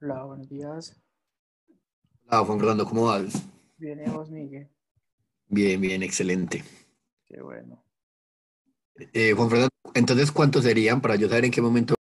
Hola, buenos días. Hola, Juan Fernando, ¿cómo vas? Viene vos, Miguel. Bien, bien, excelente. Qué bueno. Juan Fernando, entonces, ¿cuántos serían para yo saber en qué momento?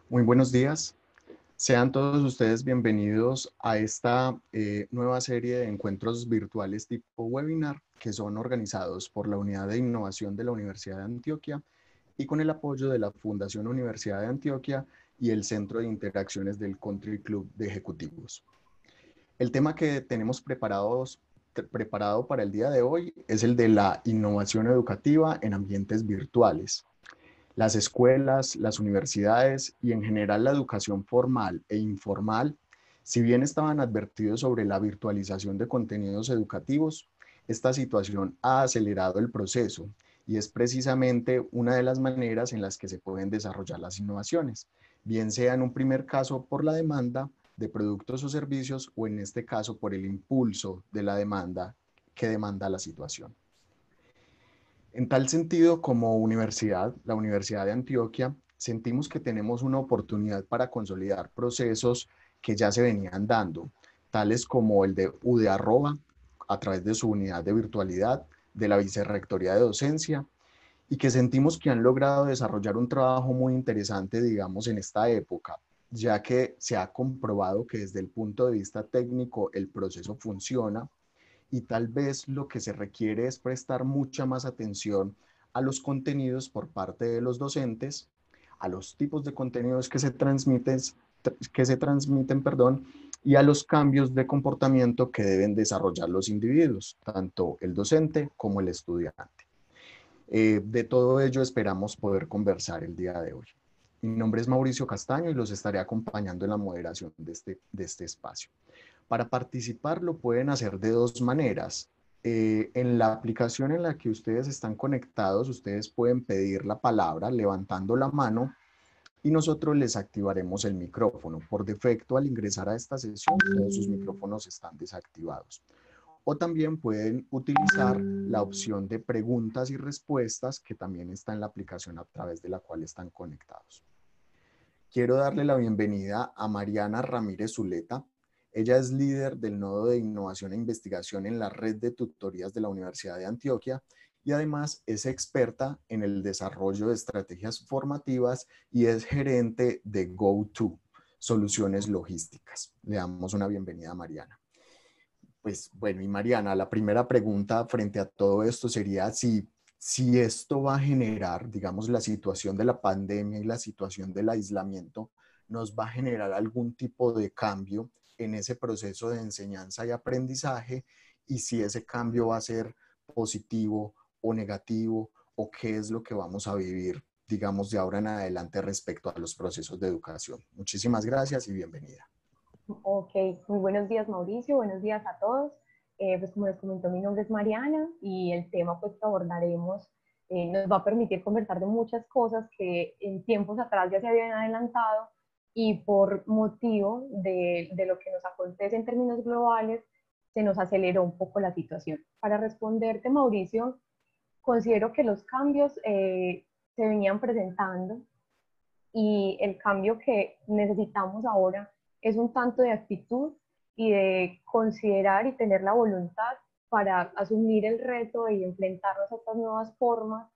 Muy buenos días. Sean todos ustedes bienvenidos a esta nueva serie de encuentros virtuales tipo webinar que son organizados por la Unidad de Innovación de la Universidad de Antioquia y con el apoyo de la Fundación Universidad de Antioquia y el Centro de Interacciones del Country Club de Ejecutivos. El tema que tenemos preparado para el día de hoy es el de la innovación educativa en ambientes virtuales. Las escuelas, las universidades y en general la educación formal e informal, si bien estaban advertidos sobre la virtualización de contenidos educativos, esta situación ha acelerado el proceso y es precisamente una de las maneras en las que se pueden desarrollar las innovaciones, bien sea en un primer caso por la demanda de productos o servicios o en este caso por el impulso de la demanda que demanda la situación. En tal sentido, como universidad, la Universidad de Antioquia, sentimos que tenemos una oportunidad para consolidar procesos que ya se venían dando, tales como el de UDE a través de su unidad de virtualidad, de la Vicerrectoría de Docencia, y que sentimos que han logrado desarrollar un trabajo muy interesante, digamos, en esta época, ya que se ha comprobado que desde el punto de vista técnico el proceso funciona, y tal vez lo que se requiere es prestar mucha más atención a los contenidos por parte de los docentes, a los tipos de contenidos que se transmiten, y a los cambios de comportamiento que deben desarrollar los individuos, tanto el docente como el estudiante. De todo ello esperamos poder conversar el día de hoy. Mi nombre es Mauricio Castaño y los estaré acompañando en la moderación de este espacio. Para participar lo pueden hacer de dos maneras. En la aplicación en la que ustedes están conectados, ustedes pueden pedir la palabra levantando la mano y nosotros les activaremos el micrófono. Por defecto, al ingresar a esta sesión, todos sus micrófonos están desactivados. O también pueden utilizar la opción de preguntas y respuestas que también está en la aplicación a través de la cual están conectados. Quiero darle la bienvenida a Mariana Ramírez Zuleta. Ella es líder del Nodo de Innovación e Investigación en la red de tutorías de la Universidad de Antioquia y además es experta en el desarrollo de estrategias formativas y es gerente de GoTo, Soluciones Logísticas. Le damos una bienvenida a Mariana. Pues bueno, y Mariana, la primera pregunta frente a todo esto sería si esto va a generar, digamos, la situación de la pandemia y la situación del aislamiento, nos va a generar algún tipo de cambio en ese proceso de enseñanza y aprendizaje, y si ese cambio va a ser positivo o negativo, o qué es lo que vamos a vivir, digamos, de ahora en adelante respecto a los procesos de educación. Muchísimas gracias y bienvenida. Ok, muy buenos días Mauricio, buenos días a todos. Pues como les comentó, mi nombre es Mariana y el tema pues que abordaremos nos va a permitir conversar de muchas cosas que en tiempos atrás ya se habían adelantado y por motivo de lo que nos acontece en términos globales se nos aceleró un poco la situación. Para responderte, Mauricio, considero que los cambios se venían presentando y el cambio que necesitamos ahora es un tanto de actitud y de considerar y tener la voluntad para asumir el reto y enfrentarnos a estas nuevas formas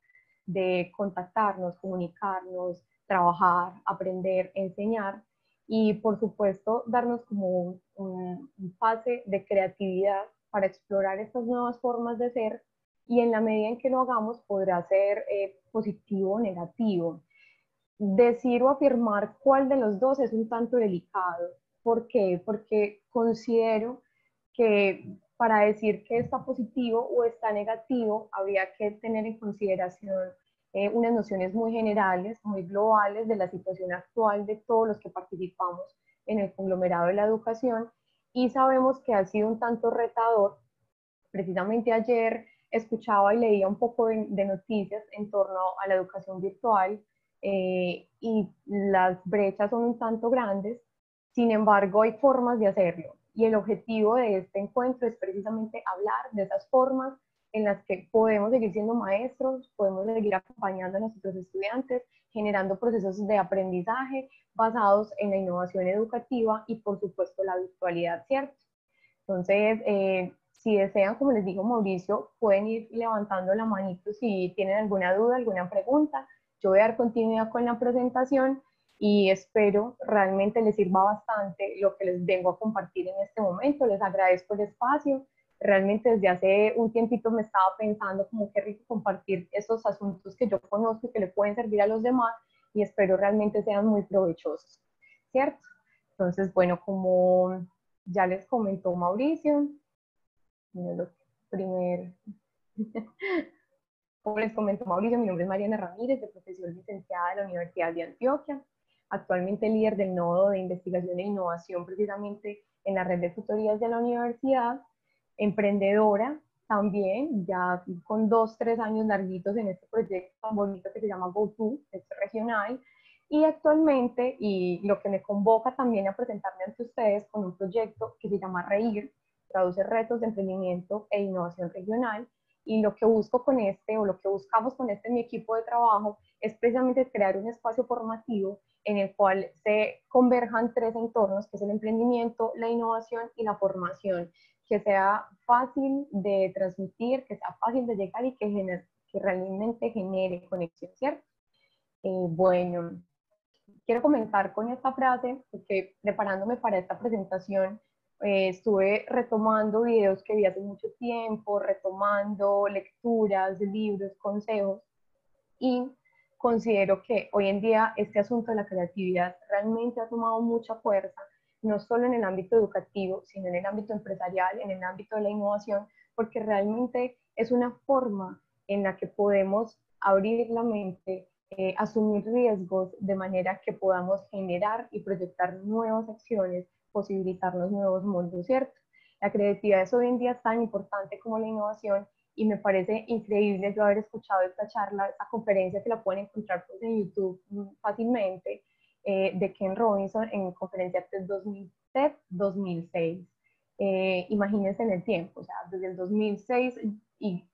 de contactarnos, comunicarnos, trabajar, aprender, enseñar y por supuesto darnos como un pase de creatividad para explorar estas nuevas formas de ser y en la medida en que lo hagamos podrá ser positivo o negativo. Decir o afirmar cuál de los dos es un tanto delicado. ¿Por qué? Porque considero que para decir que está positivo o está negativo habría que tener en consideración unas nociones muy generales, muy globales de la situación actual de todos los que participamos en el conglomerado de la educación y sabemos que ha sido un tanto retador. Precisamente ayer escuchaba y leía un poco de noticias en torno a la educación virtual y las brechas son un tanto grandes, sin embargo hay formas de hacerlo y el objetivo de este encuentro es precisamente hablar de esas formas en las que podemos seguir siendo maestros, podemos seguir acompañando a nuestros estudiantes, generando procesos de aprendizaje basados en la innovación educativa y por supuesto la virtualidad, ¿cierto? Entonces, si desean, como les dijo Mauricio, pueden ir levantando la manito si tienen alguna duda, alguna pregunta. Yo voy a dar continuidad con la presentación y espero realmente les sirva bastante lo que les vengo a compartir en este momento. Les agradezco el espacio. Realmente desde hace un tiempito me estaba pensando como qué rico compartir estos asuntos que yo conozco y que le pueden servir a los demás y espero realmente sean muy provechosos, ¿cierto? Entonces, bueno, como ya les comentó Mauricio, como les comentó Mauricio, mi nombre es Mariana Ramírez, de profesión licenciada de la Universidad de Antioquia, actualmente líder del nodo de investigación e innovación precisamente en la red de tutorías de la universidad, emprendedora también, ya con 2, 3 años larguitos en este proyecto tan bonito que se llama GoTo, es regional, y actualmente, y lo que me convoca también a presentarme ante ustedes con un proyecto que se llama REIR, traduce retos de emprendimiento e innovación regional, y lo que busco con este, o lo que buscamos con este en mi equipo de trabajo, es precisamente crear un espacio formativo en el cual se converjan 3 entornos, que es el emprendimiento, la innovación y la formación, que sea fácil de transmitir, que sea fácil de llegar y que realmente genere conexión, ¿cierto? Bueno, quiero comenzar con esta frase, porque preparándome para esta presentación, estuve retomando videos que vi hace mucho tiempo, retomando lecturas, libros, consejos, y considero que hoy en día este asunto de la creatividad realmente ha tomado mucha fuerza, no solo en el ámbito educativo, sino en el ámbito empresarial, en el ámbito de la innovación, porque realmente es una forma en la que podemos abrir la mente, asumir riesgos de manera que podamos generar y proyectar nuevas acciones, posibilitarnos nuevos mundos, ¿cierto? La creatividad es hoy en día tan importante como la innovación y me parece increíble yo haber escuchado esta charla, esta conferencia que la pueden encontrar pues, en YouTube fácilmente, de Ken Robinson en conferencia TED 2006. Imagínense en el tiempo, o sea, desde el 2006 y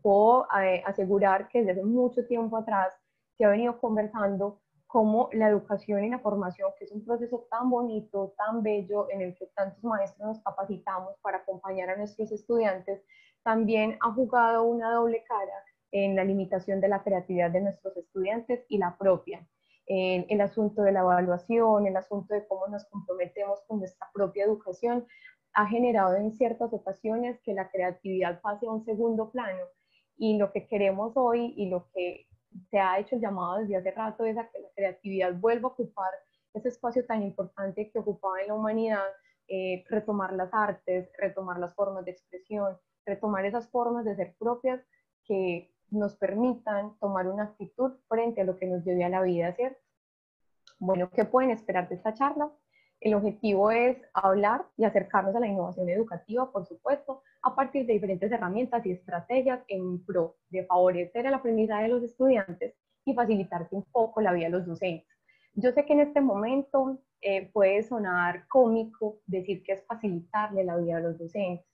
puedo asegurar que desde hace mucho tiempo atrás se ha venido conversando cómo la educación y la formación, que es un proceso tan bonito, tan bello, en el que tantos maestros nos capacitamos para acompañar a nuestros estudiantes, también ha jugado una doble cara en la limitación de la creatividad de nuestros estudiantes y la propia. El asunto de la evaluación, el asunto de cómo nos comprometemos con nuestra propia educación, ha generado en ciertas ocasiones que la creatividad pase a un segundo plano. Y lo que queremos hoy y lo que se ha hecho llamado desde hace rato es a que la creatividad vuelva a ocupar ese espacio tan importante que ocupaba en la humanidad, retomar las artes, retomar las formas de expresión, retomar esas formas de ser propias que nos permitan tomar una actitud frente a lo que nos lleve a la vida, ¿cierto? Bueno, ¿qué pueden esperar de esta charla? El objetivo es hablar y acercarnos a la innovación educativa, por supuesto, a partir de diferentes herramientas y estrategias en pro de favorecer el aprendizaje de los estudiantes y facilitarse un poco la vida de los docentes. Yo sé que en este momento puede sonar cómico decir que es facilitarle la vida a los docentes,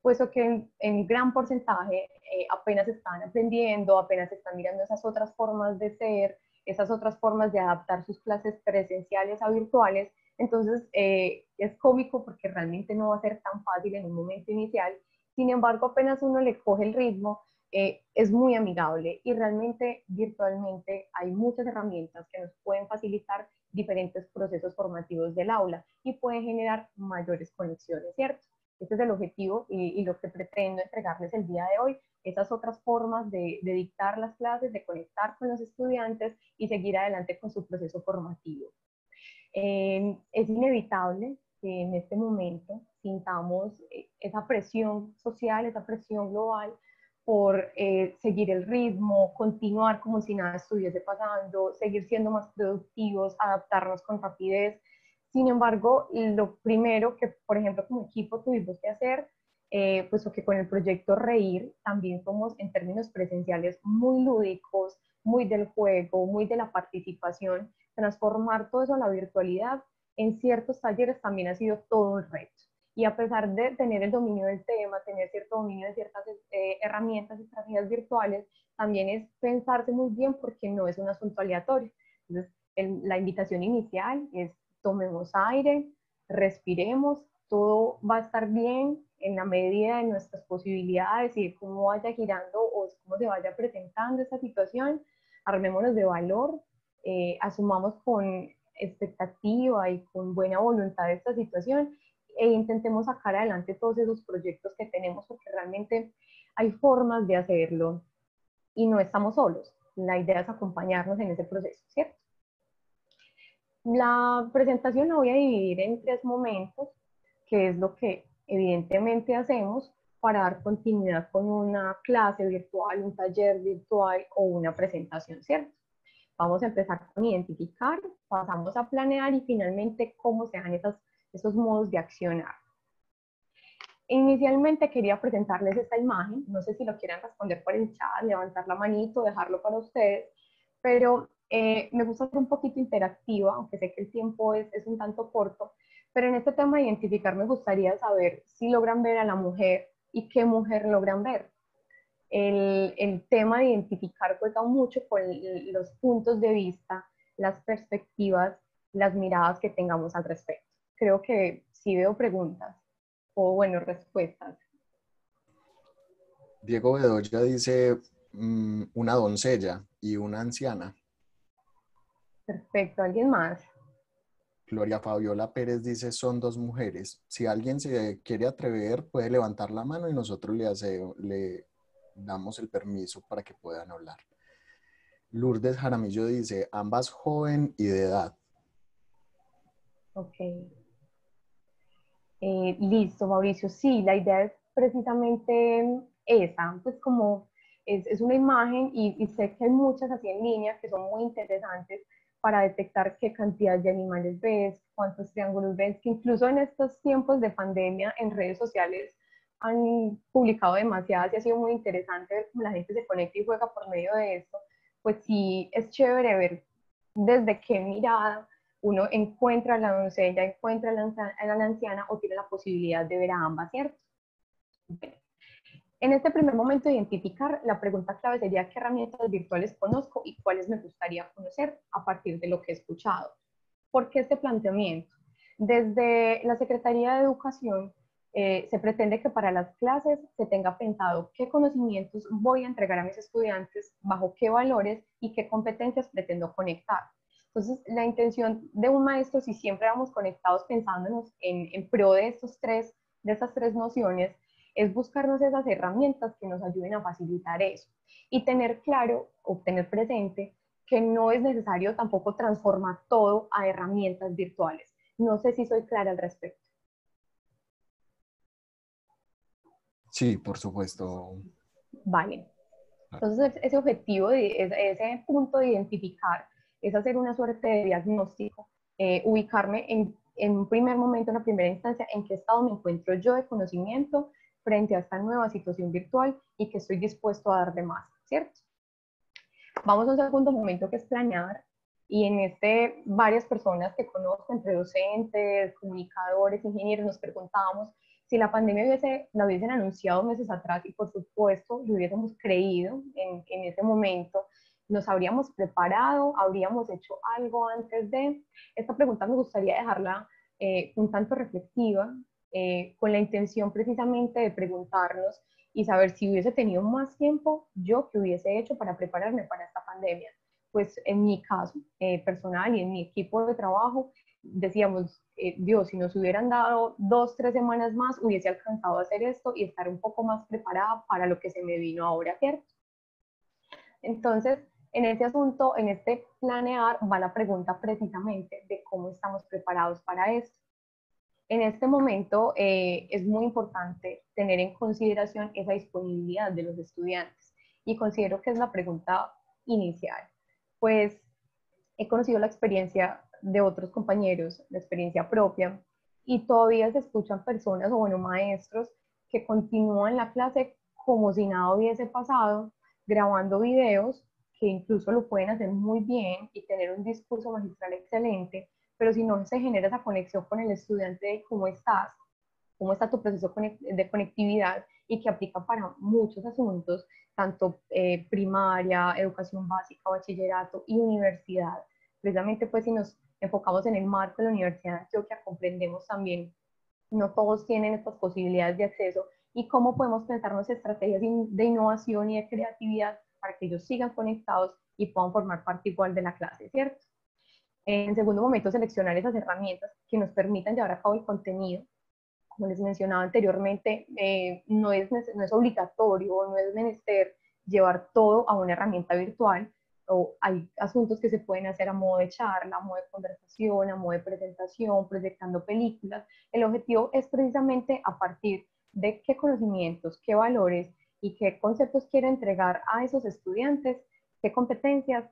puesto que en gran porcentaje apenas están aprendiendo, apenas están mirando esas otras formas de ser, esas otras formas de adaptar sus clases presenciales a virtuales. Entonces es cómico porque realmente no va a ser tan fácil en un momento inicial. Sin embargo, apenas uno le coge el ritmo, es muy amigable y realmente virtualmente hay muchas herramientas que nos pueden facilitar diferentes procesos formativos del aula y pueden generar mayores conexiones, ¿cierto? Ese es el objetivo y lo que pretendo entregarles el día de hoy, esas otras formas de dictar las clases, de conectar con los estudiantes y seguir adelante con su proceso formativo. Es inevitable que en este momento sintamos esa presión social, esa presión global por seguir el ritmo, continuar como si nada estuviese pasando, seguir siendo más productivos, adaptarnos con rapidez. Sin embargo, lo primero que, por ejemplo, como equipo tuvimos que hacer, pues que con el proyecto Reír también somos en términos presenciales muy lúdicos, muy del juego, muy de la participación. Transformar todo eso a la virtualidad en ciertos talleres también ha sido todo un reto. Y a pesar de tener el dominio del tema, tener cierto dominio de ciertas herramientas, estrategias virtuales, también es pensarse muy bien porque no es un asunto aleatorio. Entonces, la invitación inicial es tomemos aire, respiremos, todo va a estar bien en la medida de nuestras posibilidades y de cómo vaya girando o cómo se vaya presentando esta situación. Armémonos de valor, asumamos con expectativa y con buena voluntad esta situación e intentemos sacar adelante todos esos proyectos que tenemos porque realmente hay formas de hacerlo y no estamos solos. La idea es acompañarnos en ese proceso, ¿cierto? La presentación la voy a dividir en 3 momentos, que es lo que evidentemente hacemos para dar continuidad con una clase virtual, un taller virtual o una presentación, ¿cierto? Vamos a empezar con identificar, pasamos a planear y finalmente cómo se dan esos modos de accionar. Inicialmente quería presentarles esta imagen, no sé si lo quieren responder por el chat, levantar la manito, dejarlo para ustedes, pero me gusta ser un poquito interactiva, aunque sé que el tiempo es un tanto corto, pero en este tema de identificar me gustaría saber si logran ver a la mujer y qué mujer logran ver. El tema de identificar juega mucho con los puntos de vista, las perspectivas, las miradas que tengamos al respecto. Creo que sí veo preguntas o, bueno, respuestas. Diego Bedoya dice una doncella y una anciana. Perfecto, ¿alguien más? Gloria Fabiola Pérez dice son 2 mujeres. Si alguien se quiere atrever, puede levantar la mano y nosotros le damos el permiso para que puedan hablar. Lourdes Jaramillo dice ambas joven y de edad. Ok. Listo, Mauricio. Sí, la idea es precisamente esa, pues como es una imagen y sé que hay muchas así en línea que son muy interesantes para detectar qué cantidad de animales ves, cuántos triángulos ves, que incluso en estos tiempos de pandemia en redes sociales han publicado demasiadas y ha sido muy interesante ver cómo la gente se conecta y juega por medio de esto. Pues sí, es chévere ver desde qué mirada uno encuentra a la doncella, encuentra a la anciana o tiene la posibilidad de ver a ambas, ¿cierto? Bien. En este primer momento de identificar, la pregunta clave sería qué herramientas virtuales conozco y cuáles me gustaría conocer a partir de lo que he escuchado. ¿Por qué este planteamiento? Desde la Secretaría de Educación se pretende que para las clases se tenga pensado qué conocimientos voy a entregar a mis estudiantes, bajo qué valores y qué competencias pretendo conectar. Entonces, la intención de un maestro, si siempre vamos conectados pensándonos en pro de estas tres nociones, es buscarnos esas herramientas que nos ayuden a facilitar eso y tener claro o tener presente que no es necesario tampoco transformar todo a herramientas virtuales. No sé si soy clara al respecto. Sí, por supuesto. Vale. Entonces, ese objetivo, ese punto de identificar, es hacer una suerte de diagnóstico, ubicarme en un primer momento, en la primera instancia, en qué estado me encuentro yo de conocimiento frente a esta nueva situación virtual y que estoy dispuesto a dar de más, ¿cierto? Vamos a un segundo momento que es planear y en este varias personas que conozco, entre docentes, comunicadores, ingenieros, nos preguntábamos si la pandemia la hubiesen anunciado meses atrás y por supuesto lo hubiésemos creído en ese momento, nos habríamos preparado, habríamos hecho algo antes de. Esta pregunta me gustaría dejarla un tanto reflexiva, con la intención precisamente de preguntarnos y saber si hubiese tenido más tiempo, yo qué hubiese hecho para prepararme para esta pandemia. Pues en mi caso personal y en mi equipo de trabajo, decíamos, Dios, si nos hubieran dado 2, 3 semanas más, hubiese alcanzado a hacer esto y estar un poco más preparada para lo que se me vino ahora, ¿cierto? Entonces, en este asunto, en este planear, va la pregunta precisamente de cómo estamos preparados para esto. En este momento es muy importante tener en consideración esa disponibilidad de los estudiantes y considero que es la pregunta inicial, pues he conocido la experiencia de otros compañeros, la experiencia propia, y todavía se escuchan personas o bueno, maestros que continúan la clase como si nada hubiese pasado, grabando videos que incluso lo pueden hacer muy bien y tener un discurso magistral excelente, pero si no se genera esa conexión con el estudiante de cómo estás, cómo está tu proceso de conectividad y que aplica para muchos asuntos, tanto primaria, educación básica, bachillerato y universidad. Precisamente pues si nos enfocamos en el marco de la Universidad de Antioquia, comprendemos también no todos tienen estas posibilidades de acceso y cómo podemos pensarnos estrategias de innovación y de creatividad para que ellos sigan conectados y puedan formar parte igual de la clase, ¿cierto? En segundo momento, seleccionar esas herramientas que nos permitan llevar a cabo el contenido. Como les mencionaba anteriormente, no es obligatorio, no es menester llevar todo a una herramienta virtual, o hay asuntos que se pueden hacer a modo de charla, a modo de conversación, a modo de presentación, proyectando películas. El objetivo es precisamente a partir de qué conocimientos, qué valores y qué conceptos quiero entregar a esos estudiantes, qué competencias,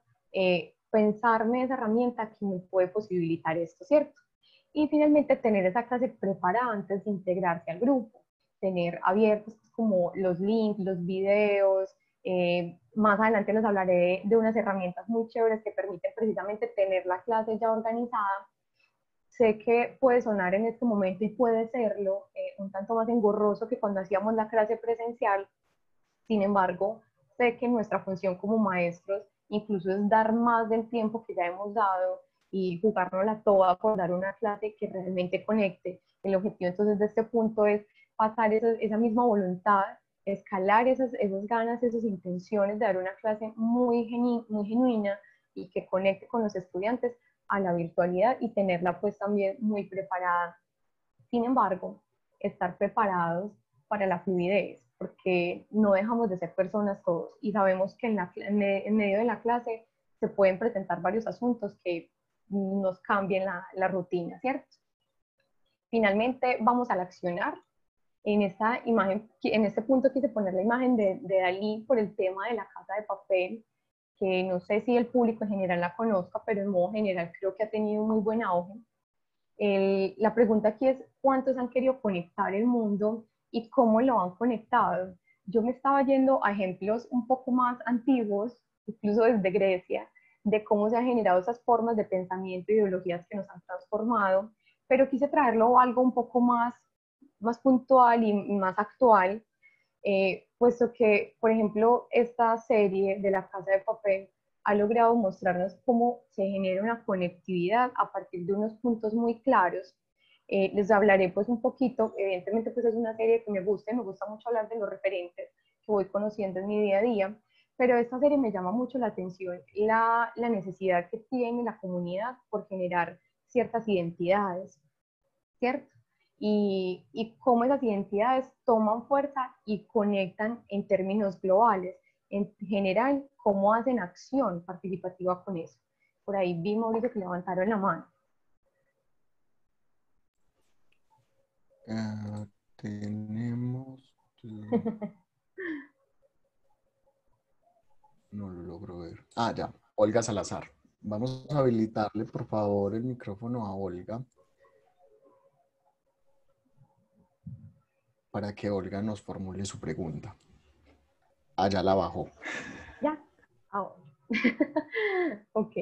pensarme esa herramienta que me puede posibilitar esto, ¿cierto? Y finalmente tener esa clase preparada antes de integrarse al grupo, tener abiertos como los links, los videos. Más adelante les hablaré de unas herramientas muy chéveres que permiten precisamente tener la clase ya organizada. Sé que puede sonar en este momento y puede serlo un tanto más engorroso que cuando hacíamos la clase presencial. Sin embargo, sé que nuestra función como maestros incluso es dar más del tiempo que ya hemos dado y jugárnosla toda por dar una clase que realmente conecte. El objetivo entonces de este punto es pasar esa misma voluntad, escalar esas ganas, esas intenciones de dar una clase muy genuina y que conecte con los estudiantes a la virtualidad y tenerla pues también muy preparada. Sin embargo, estar preparados para la fluidez, porque no dejamos de ser personas todos y sabemos que en medio de la clase se pueden presentar varios asuntos que nos cambien la rutina, ¿cierto? Finalmente, vamos al accionar. En esta imagen, en este punto quise poner la imagen de Dalí por el tema de la casa de papel, que no sé si el público en general la conozca, pero en modo general creo que ha tenido muy buen auge. La pregunta aquí es, ¿cuántos han querido conectar el mundo y cómo lo han conectado? Yo me estaba yendo a ejemplos un poco más antiguos, incluso desde Grecia, de cómo se han generado esas formas de pensamiento e ideologías que nos han transformado, pero quise traerlo a algo un poco más puntual y más actual, puesto que, por ejemplo, esta serie de La Casa de Papel ha logrado mostrarnos cómo se genera una conectividad a partir de unos puntos muy claros. Les hablaré pues un poquito, evidentemente pues es una serie que me gusta mucho hablar de los referentes que voy conociendo en mi día a día, pero esta serie me llama mucho la atención, la necesidad que tiene la comunidad por generar ciertas identidades, ¿cierto? Y cómo esas identidades toman fuerza y conectan en términos globales. En general, cómo hacen acción participativa con eso. Por ahí vi, Mauricio, que levantaron la mano. Tenemos... No lo logro ver. Ah, ya. Olga Salazar. Vamos a habilitarle, por favor, el micrófono a Olga para que Olga nos formule su pregunta. Allá la bajó. Ya. Ahora. Ok.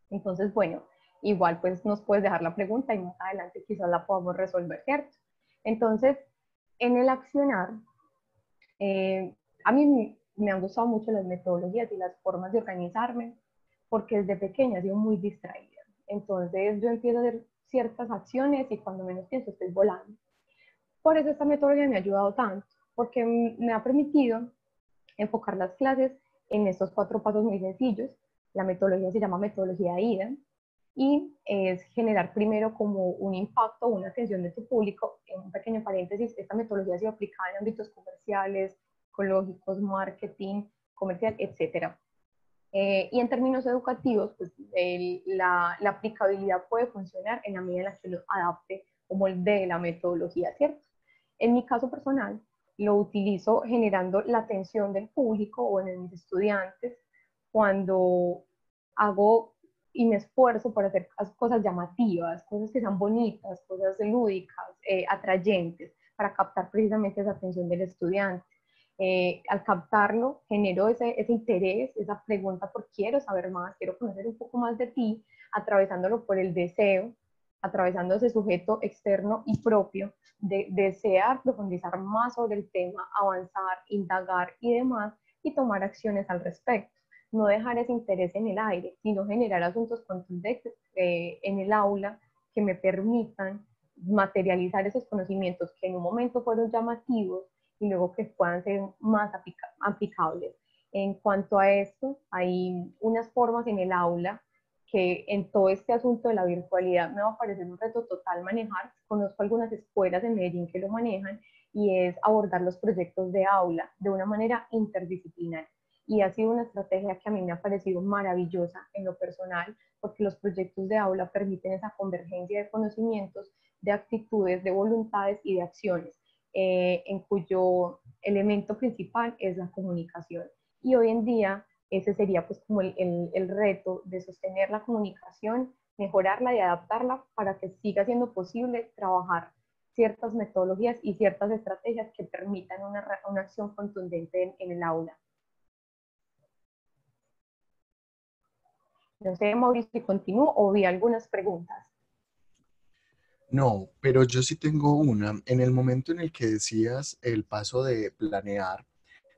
Entonces, bueno, igual pues nos puedes dejar la pregunta y más adelante quizás la podamos resolver, ¿cierto? Entonces, en el accionar, a mí me han gustado mucho las metodologías y las formas de organizarme, porque desde pequeña he sido muy distraída. Entonces yo empiezo a hacer ciertas acciones y cuando menos pienso estoy volando. Por eso esta metodología me ha ayudado tanto, porque me ha permitido enfocar las clases en estos 4 pasos muy sencillos. La metodología se llama metodología AIDA y es generar primero como un impacto, una atención de tu público. En un pequeño paréntesis, esta metodología ha sido aplicada en ámbitos comerciales, psicológicos, marketing, comercial, etcétera. Y en términos educativos, pues, la aplicabilidad puede funcionar en la medida en la que uno adapte o moldee la metodología, ¿cierto? En mi caso personal, lo utilizo generando la atención del público o en mis estudiantes cuando hago y me esfuerzo por hacer cosas llamativas, cosas que sean bonitas, cosas lúdicas, atrayentes, para captar precisamente esa atención del estudiante. Al captarlo, genero ese interés, esa pregunta por quiero saber más, quiero conocer un poco más de ti, atravesándolo por el deseo, atravesando ese sujeto externo y propio de desear profundizar más sobre el tema, avanzar, indagar y demás, y tomar acciones al respecto. No dejar ese interés en el aire, sino generar asuntos contundentes en el aula que me permitan materializar esos conocimientos que en un momento fueron llamativos y luego que puedan ser más aplicables. En cuanto a esto, hay unas formas en el aula que en todo este asunto de la virtualidad me va a parecer un reto total manejar. Conozco algunas escuelas en Medellín que lo manejan y es abordar los proyectos de aula de una manera interdisciplinar. Y ha sido una estrategia que a mí me ha parecido maravillosa en lo personal, porque los proyectos de aula permiten esa convergencia de conocimientos, de actitudes, de voluntades y de acciones, en cuyo elemento principal es la comunicación. Y hoy en día ese sería pues como el reto de sostener la comunicación, mejorarla y adaptarla para que siga siendo posible trabajar ciertas metodologías y ciertas estrategias que permitan una acción contundente en el aula. No sé, Mauricio, si continúo o vi algunas preguntas. No, pero yo sí tengo una. En el momento en el que decías el paso de planear,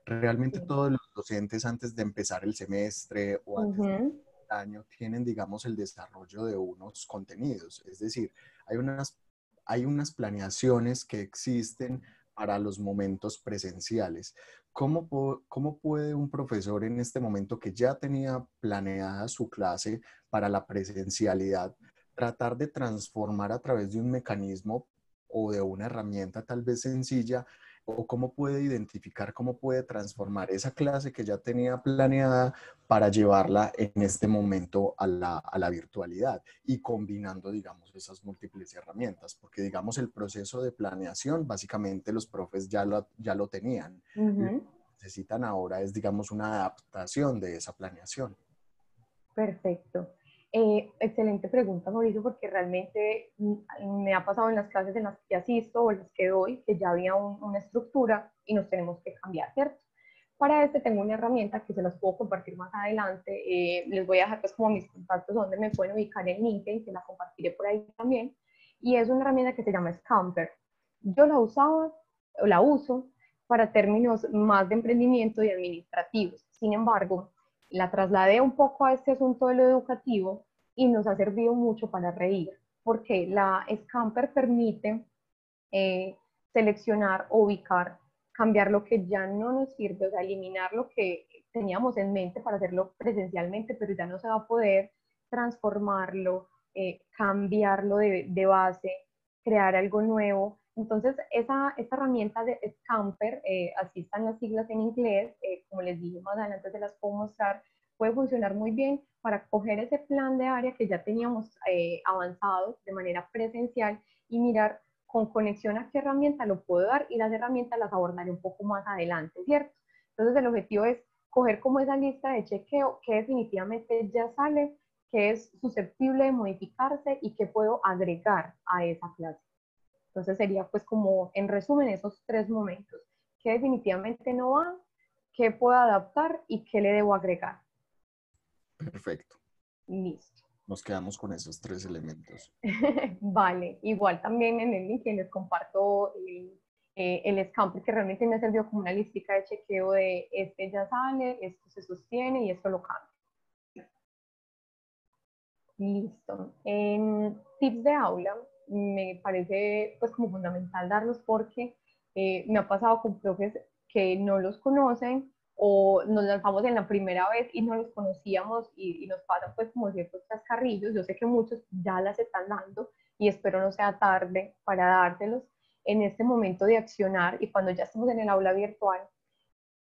realmente Sí. todos los docentes antes de empezar el semestre o antes de Uh-huh. el año tienen, digamos, el desarrollo de unos contenidos. Es decir, hay unas planeaciones que existen para los momentos presenciales. ¿Cómo puede un profesor en este momento que ya tenía planeada su clase para la presencialidad tratar de transformar a través de un mecanismo o de una herramienta tal vez sencilla, o cómo puede identificar, cómo puede transformar esa clase que ya tenía planeada para llevarla en este momento a la virtualidad y combinando, digamos, esas múltiples herramientas? Porque, digamos, el proceso de planeación, básicamente los profes ya lo tenían. Lo Uh-huh. que necesitan ahora es, digamos, una adaptación de esa planeación. Perfecto. Excelente pregunta, Mauricio, porque realmente me ha pasado en las clases en las que asisto o las que doy, que ya había una estructura y nos tenemos que cambiar, ¿cierto? Para este tengo una herramienta que se las puedo compartir más adelante. Les voy a dejar pues como mis contactos donde me pueden ubicar en LinkedIn, que la compartiré por ahí también. Y es una herramienta que se llama Scamper. Yo la usaba o la uso para términos más de emprendimiento y administrativos. Sin embargo, la trasladé un poco a este asunto de lo educativo y nos ha servido mucho para reír, porque la Scamper permite eh, seleccionar, ubicar, cambiar lo que ya no nos sirve, o sea, eliminar lo que teníamos en mente para hacerlo presencialmente, pero ya no se va a poder transformarlo, cambiarlo de base, crear algo nuevo. Entonces, esta herramienta de Scamper, así están las siglas en inglés, como les dije más adelante se las puedo mostrar, puede funcionar muy bien para coger ese plan de área que ya teníamos avanzado de manera presencial y mirar con conexión a qué herramienta lo puedo dar, y las herramientas las abordaré un poco más adelante, ¿cierto? Entonces el objetivo es coger como esa lista de chequeo que definitivamente ya sale, que es susceptible de modificarse y que puedo agregar a esa clase. Entonces sería pues como en resumen esos tres momentos: qué definitivamente no va, qué puedo adaptar y qué le debo agregar. Perfecto. Listo. Nos quedamos con esos tres elementos. Vale, igual también en el link les comparto el Scamper, que realmente me ha servido como una listica de chequeo de este ya sale, esto se sostiene y esto lo cambia. Listo. En tips de aula me parece pues como fundamental darlos porque me ha pasado con profes que no los conocen o nos lanzamos en la primera vez y no los conocíamos y nos pasan pues como ciertos chascarrillos. Yo sé que muchos ya las están dando y espero no sea tarde para dárselos en este momento de accionar, y cuando ya estemos en el aula virtual,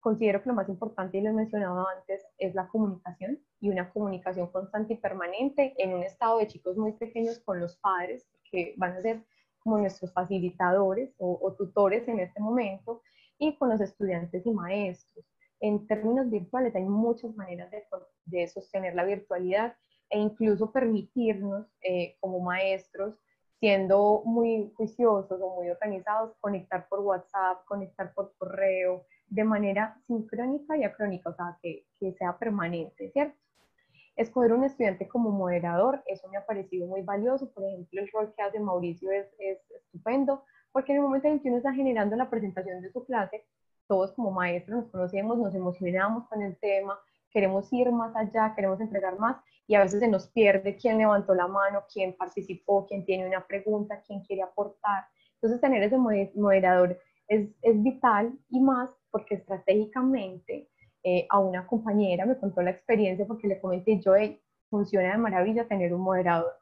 considero que lo más importante, y lo he mencionado antes, es la comunicación, y una comunicación constante y permanente en un estado de chicos muy pequeños con los padres, que van a ser como nuestros facilitadores o tutores en este momento, y con los estudiantes y maestros. En términos virtuales hay muchas maneras de sostener la virtualidad e incluso permitirnos como maestros, siendo muy juiciosos o muy organizados, conectar por WhatsApp, conectar por correo, de manera sincrónica y acrónica, o sea, que sea permanente, ¿cierto? Escoger un estudiante como moderador, eso me ha parecido muy valioso. Por ejemplo, el rol que hace Mauricio es estupendo, porque en el momento en el que uno está generando la presentación de su clase, todos como maestros nos conocemos, nos emocionamos con el tema, queremos ir más allá, queremos entregar más, y a veces se nos pierde quién levantó la mano, quién participó, quién tiene una pregunta, quién quiere aportar. Entonces, tener ese moderador es vital, y más porque estratégicamente a una compañera me contó la experiencia, porque le comenté yo, hey, funciona de maravilla tener un moderador.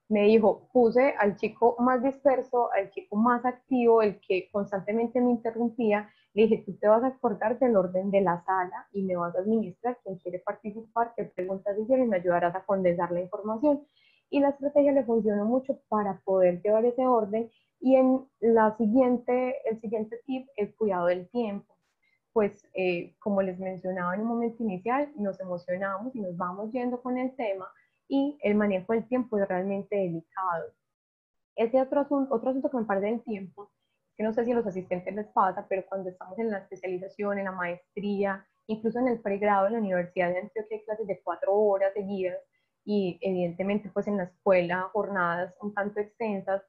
Me dijo, puse al chico más disperso, al chico más activo, el que constantemente me interrumpía, le dije, tú te vas a acordar del orden de la sala y me vas a administrar quién quiere participar, qué preguntas hicieron, y me ayudarás a condensar la información. Y la estrategia le funcionó mucho para poder llevar ese orden. Y en el siguiente tip, el cuidado del tiempo. Pues como les mencionaba en un momento inicial, nos emocionamos y nos vamos yendo con el tema, y el manejo del tiempo es realmente delicado. Ese otro asunto que me parece del tiempo, que no sé si a los asistentes les pasa, pero cuando estamos en la especialización, en la maestría, incluso en el pregrado en la Universidad de Antioquia, hay clases de 4 horas seguidas, y evidentemente pues en la escuela jornadas un tanto extensas,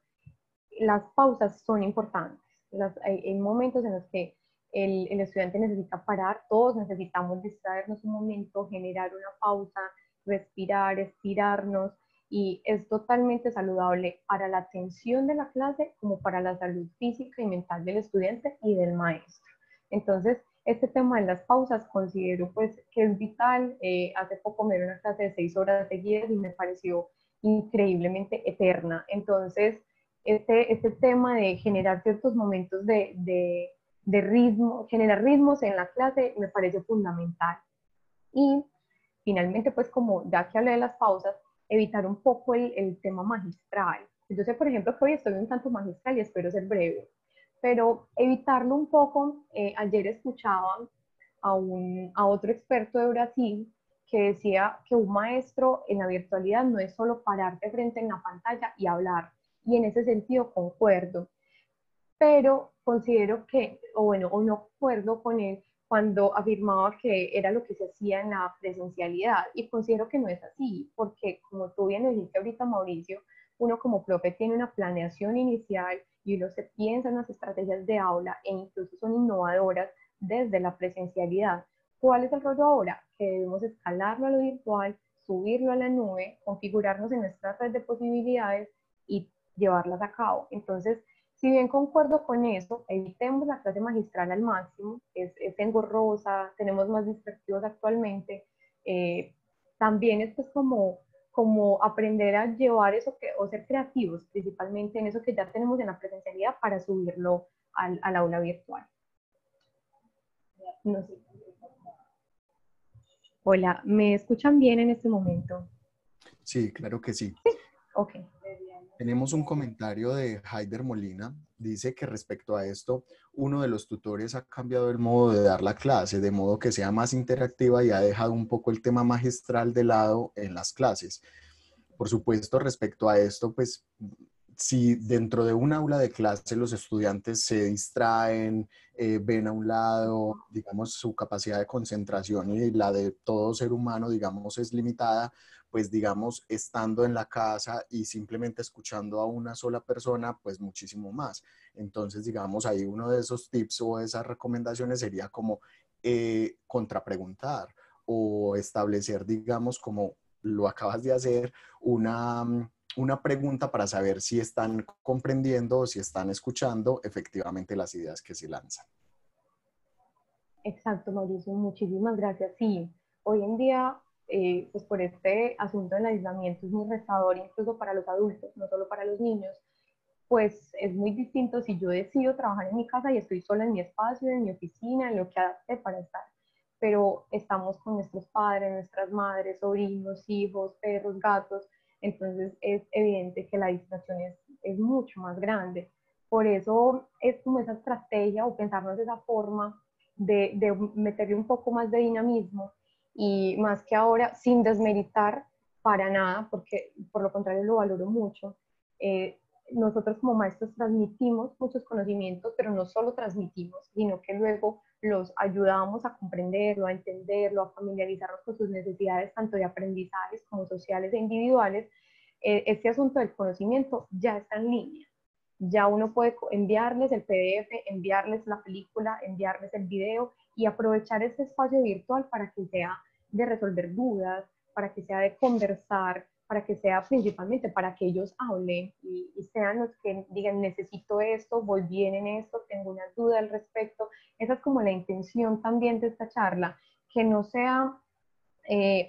las pausas son importantes. Hay momentos en los que el estudiante necesita parar, todos necesitamos distraernos un momento, generar una pausa, respirar, estirarnos, y es totalmente saludable para la atención de la clase como para la salud física y mental del estudiante y del maestro. Entonces, este tema de las pausas considero pues que es vital. Hace poco me dieron una clase de 6 horas seguidas y me pareció increíblemente eterna. Entonces, este tema de generar ciertos momentos de ritmo, generar ritmos en la clase, me parece fundamental. Y finalmente, pues como ya que hablé de las pausas, evitar un poco el tema magistral. Yo sé, por ejemplo, que hoy estoy un tanto magistral y espero ser breve, pero evitarlo un poco. Ayer escuchaba a otro experto de Brasil que decía que un maestro en la virtualidad no es solo pararte frente en la pantalla y hablar, y en ese sentido concuerdo, pero considero que, o bueno, o no acuerdo con él cuando afirmaba que era lo que se hacía en la presencialidad, y considero que no es así, porque como tú bien lo dijiste ahorita, Mauricio, uno como profe tiene una planeación inicial y uno se piensa en las estrategias de aula, e incluso son innovadoras desde la presencialidad. ¿Cuál es el rollo ahora? Que debemos escalarlo a lo virtual, subirlo a la nube, configurarnos en nuestra red de posibilidades y llevarlas a cabo. Entonces, si bien concuerdo con eso, evitemos la clase magistral al máximo, es engorrosa, tenemos más distractivos actualmente. También esto es como aprender a llevar eso, o ser creativos principalmente en eso que ya tenemos en la presencialidad, para subirlo al aula virtual. No sé. Hola, ¿me escuchan bien en este momento? Sí, claro que sí. Ok. Tenemos un comentario de Haider Molina. Dice que respecto a esto, uno de los tutores ha cambiado el modo de dar la clase, de modo que sea más interactiva, y ha dejado un poco el tema magistral de lado en las clases. Por supuesto, respecto a esto, pues si dentro de un aula de clase los estudiantes se distraen, ven a un lado, digamos, su capacidad de concentración y la de todo ser humano, digamos, es limitada, pues digamos, estando en la casa y simplemente escuchando a una sola persona, pues muchísimo más. Entonces, digamos, ahí uno de esos tips o esas recomendaciones sería como contrapreguntar, o establecer, digamos, como lo acabas de hacer, una pregunta para saber si están comprendiendo o si están escuchando efectivamente las ideas que se lanzan. Exacto, Mauricio, muchísimas gracias. Sí, hoy en día, pues por este asunto del aislamiento es muy retador incluso para los adultos, no solo para los niños, pues es muy distinto si yo decido trabajar en mi casa y estoy sola en mi espacio, en mi oficina, en lo que adapté para estar, pero estamos con nuestros padres, nuestras madres, sobrinos, hijos, perros, gatos, entonces es evidente que la distracción es mucho más grande. Por eso es como esa estrategia o pensarnos de esa forma de meterle un poco más de dinamismo y más que ahora sin desmeritar para nada, porque por lo contrario lo valoro mucho. Nosotros como maestros transmitimos muchos conocimientos, pero no solo transmitimos, sino que luego los ayudamos a comprenderlo, a entenderlo, a familiarizarnos con sus necesidades, tanto de aprendizajes como sociales e individuales. Este asunto del conocimiento ya está en línea. Ya uno puede enviarles el PDF, enviarles la película, enviarles el video y aprovechar este espacio virtual para que sea de resolver dudas, para que sea de conversar, para que sea principalmente para que ellos hablen y sean los que digan necesito esto, voy bien en esto, tengo una duda al respecto. Esa es como la intención también de esta charla, que no sea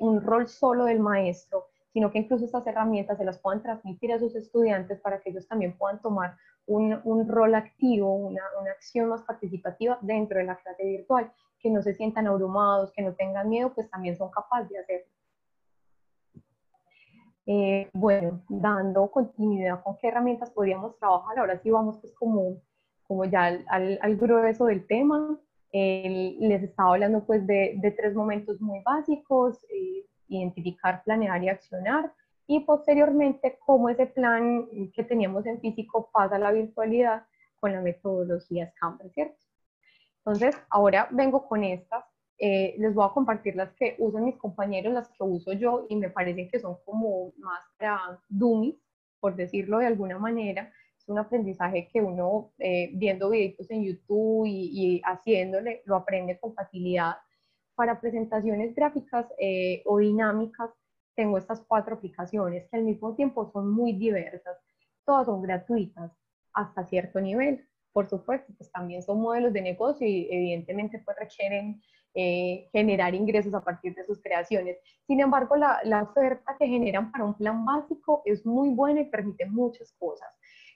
un rol solo del maestro, sino que incluso estas herramientas se las puedan transmitir a sus estudiantes para que ellos también puedan tomar un rol activo, una acción más participativa dentro de la clase virtual, que no se sientan abrumados, que no tengan miedo, pues también son capaces de hacerlo. Bueno, dando continuidad con qué herramientas podríamos trabajar, ahora sí vamos pues como ya al grueso del tema. Les estaba hablando pues de tres momentos muy básicos, identificar, planear y accionar, y posteriormente cómo ese plan que teníamos en físico pasa a la virtualidad con la metodología Canvas, ¿cierto? Entonces, ahora vengo con estas. Les voy a compartir las que usan mis compañeros, las que uso yo, y me parecen que son como más para dummies, por decirlo de alguna manera. Es un aprendizaje que uno, viendo videitos en YouTube y haciéndole, lo aprende con facilidad. Para presentaciones gráficas o dinámicas, tengo estas 4 aplicaciones que al mismo tiempo son muy diversas. Todas son gratuitas hasta cierto nivel. Por supuesto, pues también son modelos de negocio y evidentemente pues requieren generar ingresos a partir de sus creaciones. Sin embargo, la oferta que generan para un plan básico es muy buena y permite muchas cosas.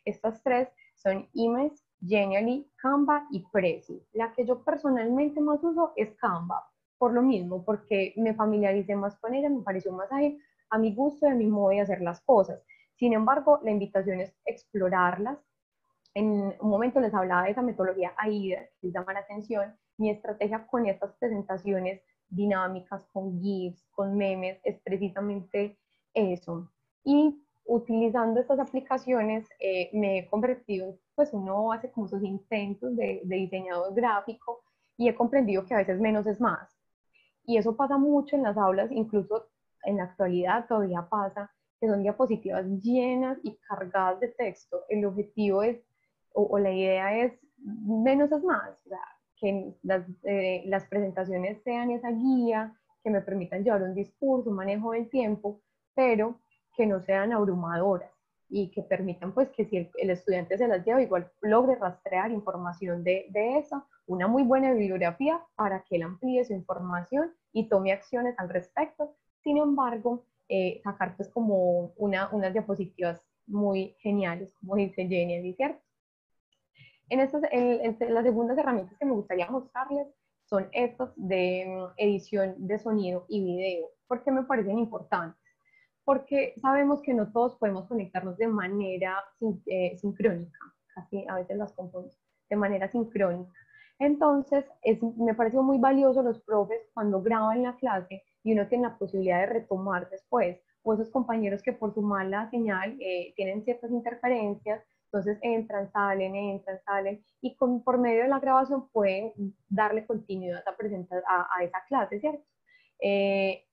Estas 3 son Image, Genially, Canva y Prezi. La que yo personalmente más uso es Canva, por lo mismo, porque me familiaricé más con ella, me pareció más ágil, a mi gusto y a mi modo de hacer las cosas. Sin embargo, la invitación es explorarlas. En un momento les hablaba de esa metodología AIDA, que les llama la atención. Mi estrategia con estas presentaciones dinámicas, con GIFs, con memes, es precisamente eso. Y utilizando estas aplicaciones me he convertido, pues uno hace como sus intentos de diseñador gráfico y he comprendido que a veces menos es más. Y eso pasa mucho en las aulas, incluso en la actualidad todavía pasa, que son diapositivas llenas y cargadas de texto. El objetivo es, o la idea es, menos es más, o sea, que las presentaciones sean esa guía, que me permitan llevar un discurso, un manejo del tiempo, pero que no sean abrumadoras y que permitan pues que si el estudiante se las lleva, igual logre rastrear información de eso, una muy buena bibliografía para que él amplíe su información y tome acciones al respecto. Sin embargo, sacar pues como unas diapositivas muy geniales, como dice Jenny, ¿cierto? Las segundas herramientas que me gustaría mostrarles son estas de edición de sonido y video. ¿Por qué me parecen importantes? Porque sabemos que no todos podemos conectarnos de manera sincrónica, casi a veces las confundo, de manera sincrónica. Entonces, me pareció muy valioso los profes cuando graban la clase y uno tiene la posibilidad de retomar después, o esos compañeros que por su mala señal tienen ciertas interferencias, entonces entran, salen, y por medio de la grabación pueden darle continuidad a esa clase, ¿cierto?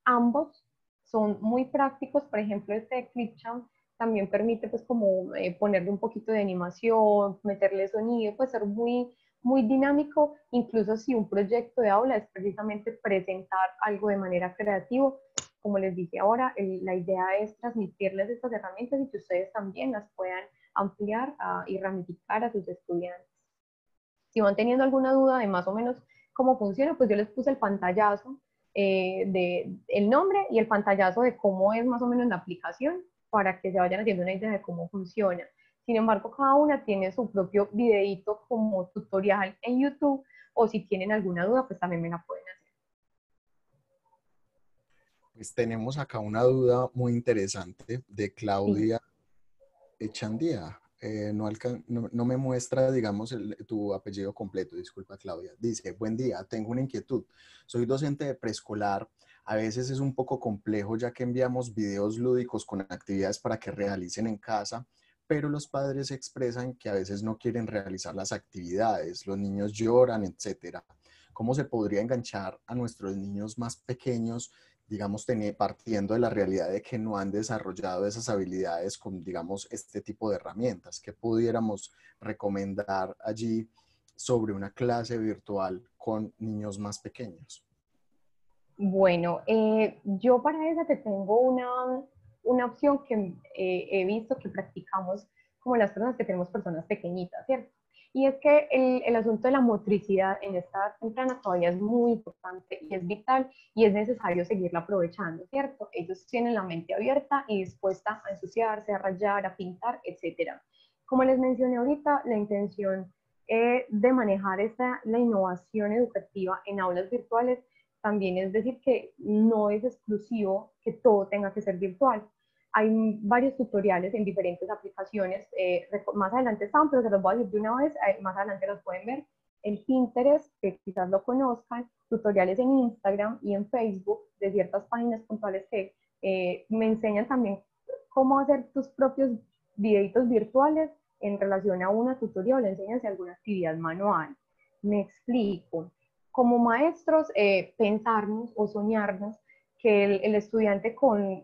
Ambos son muy prácticos, por ejemplo, este Clipchamp también permite pues como ponerle un poquito de animación, meterle sonido, pues ser muy dinámico, incluso si un proyecto de aula es precisamente presentar algo de manera creativa. Como les dije ahora, la idea es transmitirles estas herramientas y que ustedes también las puedan ampliar y ramificar a sus estudiantes. Si van teniendo alguna duda de más o menos cómo funciona, pues yo les puse el pantallazo de el nombre y el pantallazo de cómo es más o menos la aplicación para que se vayan haciendo una idea de cómo funciona. Sin embargo, cada una tiene su propio videíto como tutorial en YouTube, o si tienen alguna duda, pues también me la pueden hacer. Pues tenemos acá una duda muy interesante de Sí. Claudia Echandía. No me muestra, digamos, tu apellido completo, disculpa Claudia. Dice, buen día, tengo una inquietud. Soy docente de preescolar. A veces es un poco complejo ya que enviamos videos lúdicos con actividades para que realicen en casa, pero los padres expresan que a veces no quieren realizar las actividades, los niños lloran, etcétera. ¿Cómo se podría enganchar a nuestros niños más pequeños, digamos, partiendo de la realidad de que no han desarrollado esas habilidades con, digamos, este tipo de herramientas? ¿Qué pudiéramos recomendar allí sobre una clase virtual con niños más pequeños? Bueno, yo para esa te tengo una opción que he visto que practicamos como las personas que tenemos personas pequeñitas, ¿cierto? Y es que el asunto de la motricidad en esta edad temprana todavía es muy importante y es vital y es necesario seguirla aprovechando, ¿cierto? Ellos tienen la mente abierta y dispuesta a ensuciarse, a rayar, a pintar, etcétera. Como les mencioné ahorita, la intención de manejar la innovación educativa en aulas virtuales también es decir que no es exclusivo que todo tenga que ser virtual. Hay varios tutoriales en diferentes aplicaciones, más adelante están, pero se los voy a decir de una vez, más adelante los pueden ver en Pinterest, que quizás lo conozcan, tutoriales en Instagram y en Facebook de ciertas páginas puntuales que me enseñan también cómo hacer tus propios videitos virtuales en relación a una tutorial o le enseñas alguna actividad manual. Me explico. Como maestros, pensarnos o soñarnos que el estudiante con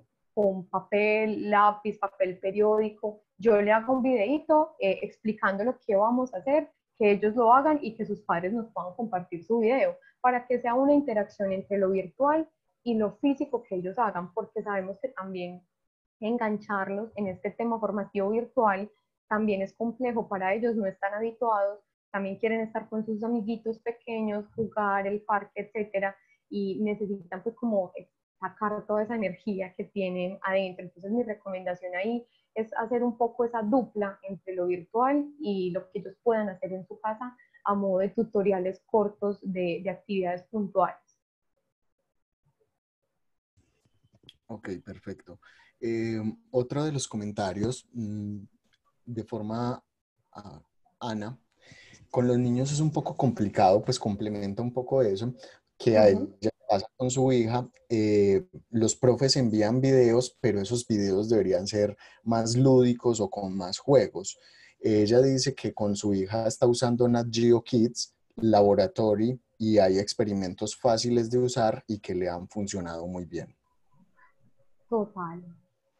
papel, lápiz, papel periódico, yo le hago un videito explicando lo que vamos a hacer, que ellos lo hagan y que sus padres nos puedan compartir su video, para que sea una interacción entre lo virtual y lo físico que ellos hagan, porque sabemos que también engancharlos en este tema formativo virtual también es complejo para ellos, no están habituados, también quieren estar con sus amiguitos pequeños, jugar, el parque, etcétera, y necesitan pues como sacar toda esa energía que tienen adentro. Entonces mi recomendación ahí es hacer un poco esa dupla entre lo virtual y lo que ellos puedan hacer en su casa a modo de tutoriales cortos de actividades puntuales. Ok, perfecto. Otro de los comentarios, de forma Ana, con los niños es un poco complicado, pues complementa un poco eso, que a Uh-huh. ella pasa con su hija. Los profes envían videos, pero esos videos deberían ser más lúdicos o con más juegos. Ella dice que con su hija está usando Nat Geo Kids, Laboratory, y hay experimentos fáciles de usar y que le han funcionado muy bien. Total.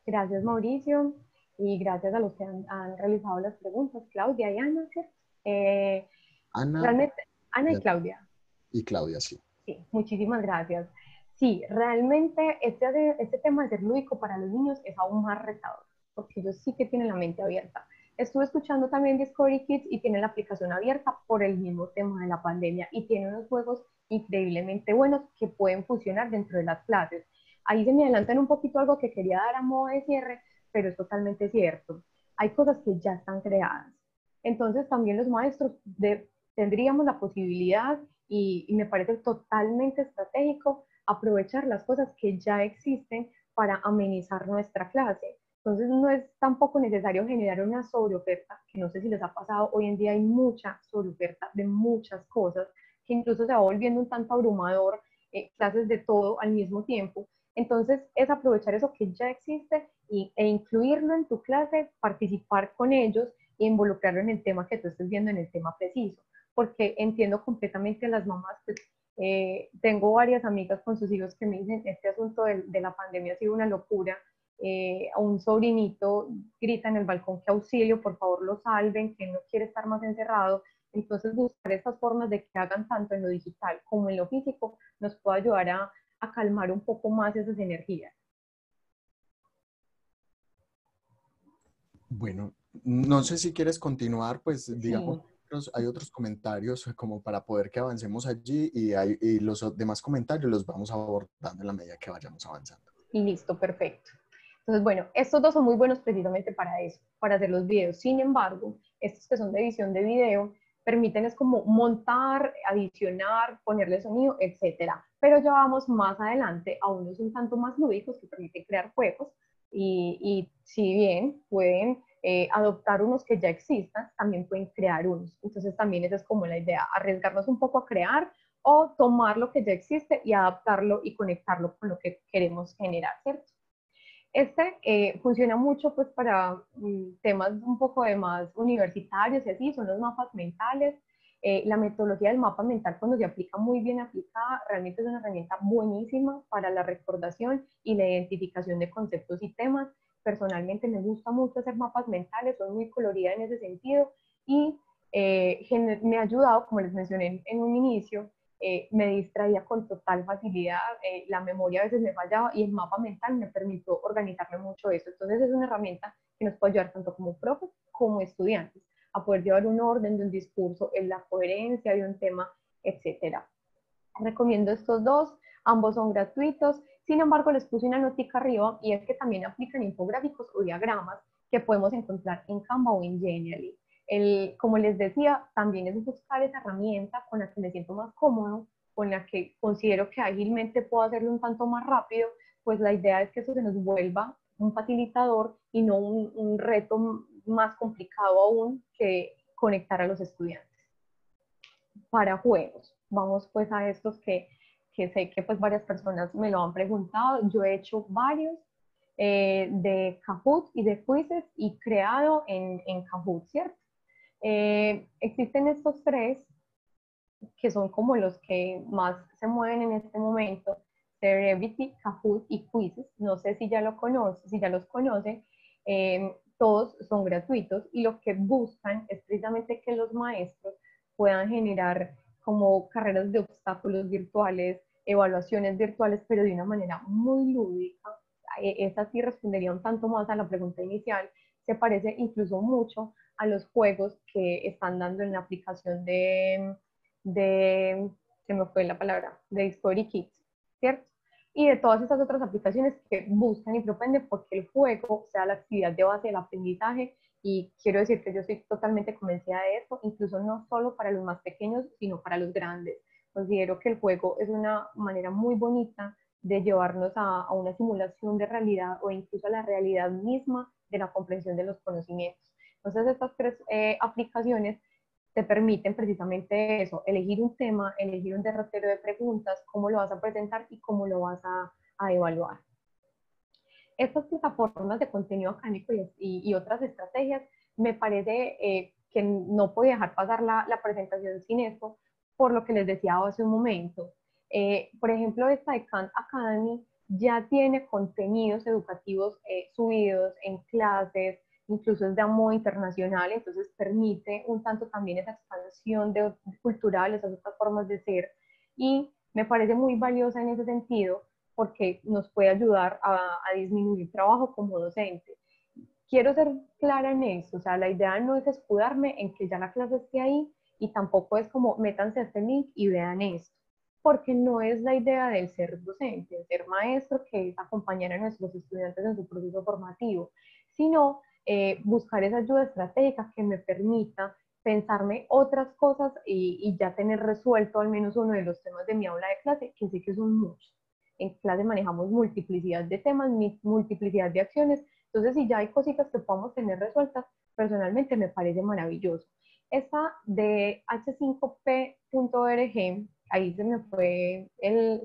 Gracias, Mauricio, y gracias a los que han realizado las preguntas, Claudia y Ana, ¿cierto? Eh, Ana realmente, Ana y Claudia, y Claudia, sí. sí, muchísimas gracias. Sí, realmente este tema de ser lúdico para los niños es aún más retador, porque ellos sí que tienen la mente abierta. Estuve escuchando también Discovery Kids y tienen la aplicación abierta por el mismo tema de la pandemia y tienen unos juegos increíblemente buenos que pueden funcionar dentro de las clases. Ahí se me adelantan un poquito algo que quería dar a modo de cierre, pero es totalmente cierto. Hay cosas que ya están creadas. Entonces también los maestros tendríamos la posibilidad y me parece totalmente estratégico aprovechar las cosas que ya existen para amenizar nuestra clase. Entonces no es tampoco necesario generar una sobreoferta, que no sé si les ha pasado, hoy en día hay mucha sobreoferta de muchas cosas, que incluso se va volviendo un tanto abrumador, clases de todo al mismo tiempo. Entonces es aprovechar eso que ya existe e incluirlo en tu clase, participar con ellos e involucrarlo en el tema que tú estés viendo, en el tema preciso, porque entiendo completamente a las mamás, pues, tengo varias amigas con sus hijos que me dicen, este asunto de la pandemia ha sido una locura, a un sobrinito grita en el balcón que auxilio, por favor lo salven, que no quiere estar más encerrado. Entonces buscar estas formas de que hagan tanto en lo digital como en lo físico nos puede ayudar a calmar un poco más esas energías. Bueno, no sé si quieres continuar, pues digamos, Sí. hay otros comentarios como para poder que avancemos allí y los demás comentarios los vamos abordando en la medida que vayamos avanzando. Listo, perfecto. Entonces, bueno, estos dos son muy buenos precisamente para eso, para hacer los videos. Sin embargo, estos que son de edición de video, permiten es como montar, adicionar, ponerle sonido, etcétera. Pero ya vamos más adelante a unos un tanto más lúdicos que permiten crear juegos y si bien pueden adoptar unos que ya existan, también pueden crear unos. Entonces también esa es como la idea, arriesgarnos un poco a crear o tomar lo que ya existe y adaptarlo y conectarlo con lo que queremos generar, ¿cierto? Funciona mucho pues para temas un poco de más universitarios y así, son los mapas mentales. La metodología del mapa mental cuando se aplica muy bien aplicada, realmente es una herramienta buenísima para la recordación y la identificación de conceptos y temas. Personalmente me gusta mucho hacer mapas mentales, son muy coloridas en ese sentido y me ha ayudado, como les mencioné en un inicio, me distraía con total facilidad, la memoria a veces me fallaba y el mapa mental me permitió organizarme mucho eso. Entonces es una herramienta que nos puede ayudar tanto como profes como estudiantes a poder llevar un orden de un discurso, en la coherencia de un tema, etcétera. Recomiendo estos dos, ambos son gratuitos, sin embargo les puse una notica arriba y es que también aplican infográficos o diagramas que podemos encontrar en Canva o en Genially. Como les decía, también es buscar esa herramienta con la que me siento más cómodo, con la que considero que ágilmente puedo hacerlo un tanto más rápido, pues la idea es que eso se nos vuelva un facilitador y no un reto más complicado aún que conectar a los estudiantes. Para juegos, vamos pues a estos que sé que pues varias personas me lo han preguntado. Yo he hecho varios de Kahoot y de quizzes y creado en Kahoot, ¿cierto? Existen estos tres que son como los que más se mueven en este momento, Cerebrity, Kahoot y Quizzes. No sé si ya lo conocen, si ya los conocen. Todos son gratuitos y lo que buscan es precisamente que los maestros puedan generar como carreras de obstáculos virtuales, evaluaciones virtuales, pero de una manera muy lúdica. Esa sí respondería un tanto más a la pregunta inicial. Se parece incluso mucho a los juegos que están dando en la aplicación se me fue la palabra, de Discovery Kids, ¿cierto? Y de todas estas otras aplicaciones que buscan y propenden porque el juego sea la actividad de base del aprendizaje. Y quiero decir que yo estoy totalmente convencida de eso, incluso no solo para los más pequeños, sino para los grandes. Considero que el juego es una manera muy bonita de llevarnos a una simulación de realidad o incluso a la realidad misma de la comprensión de los conocimientos. Entonces, estas tres aplicaciones te permiten precisamente eso, elegir un tema, elegir un derrotero de preguntas, cómo lo vas a presentar y cómo lo vas a evaluar. Estas plataformas de contenido académico y otras estrategias, me parece que no podía dejar pasar la presentación sin esto, por lo que les decía hace un momento. Por ejemplo, esta de Khan Academy ya tiene contenidos educativos subidos en clases, incluso es de modo internacional, entonces permite un tanto también esa expansión cultural, esas otras formas de ser, y me parece muy valiosa en ese sentido, porque nos puede ayudar a disminuir trabajo como docente. Quiero ser clara en eso, o sea, la idea no es escudarme en que ya la clase esté ahí y tampoco es como métanse a este link y vean esto, porque no es la idea del ser docente, del ser maestro, que es acompañar a nuestros estudiantes en su proceso formativo, sino buscar esa ayuda estratégica que me permita pensarme otras cosas y ya tener resuelto al menos uno de los temas de mi aula de clase, que sé que son muchos. En clase manejamos multiplicidad de temas, multiplicidad de acciones, entonces si ya hay cositas que podamos tener resueltas, personalmente me parece maravilloso. Esta de h5p.org, ahí se me fue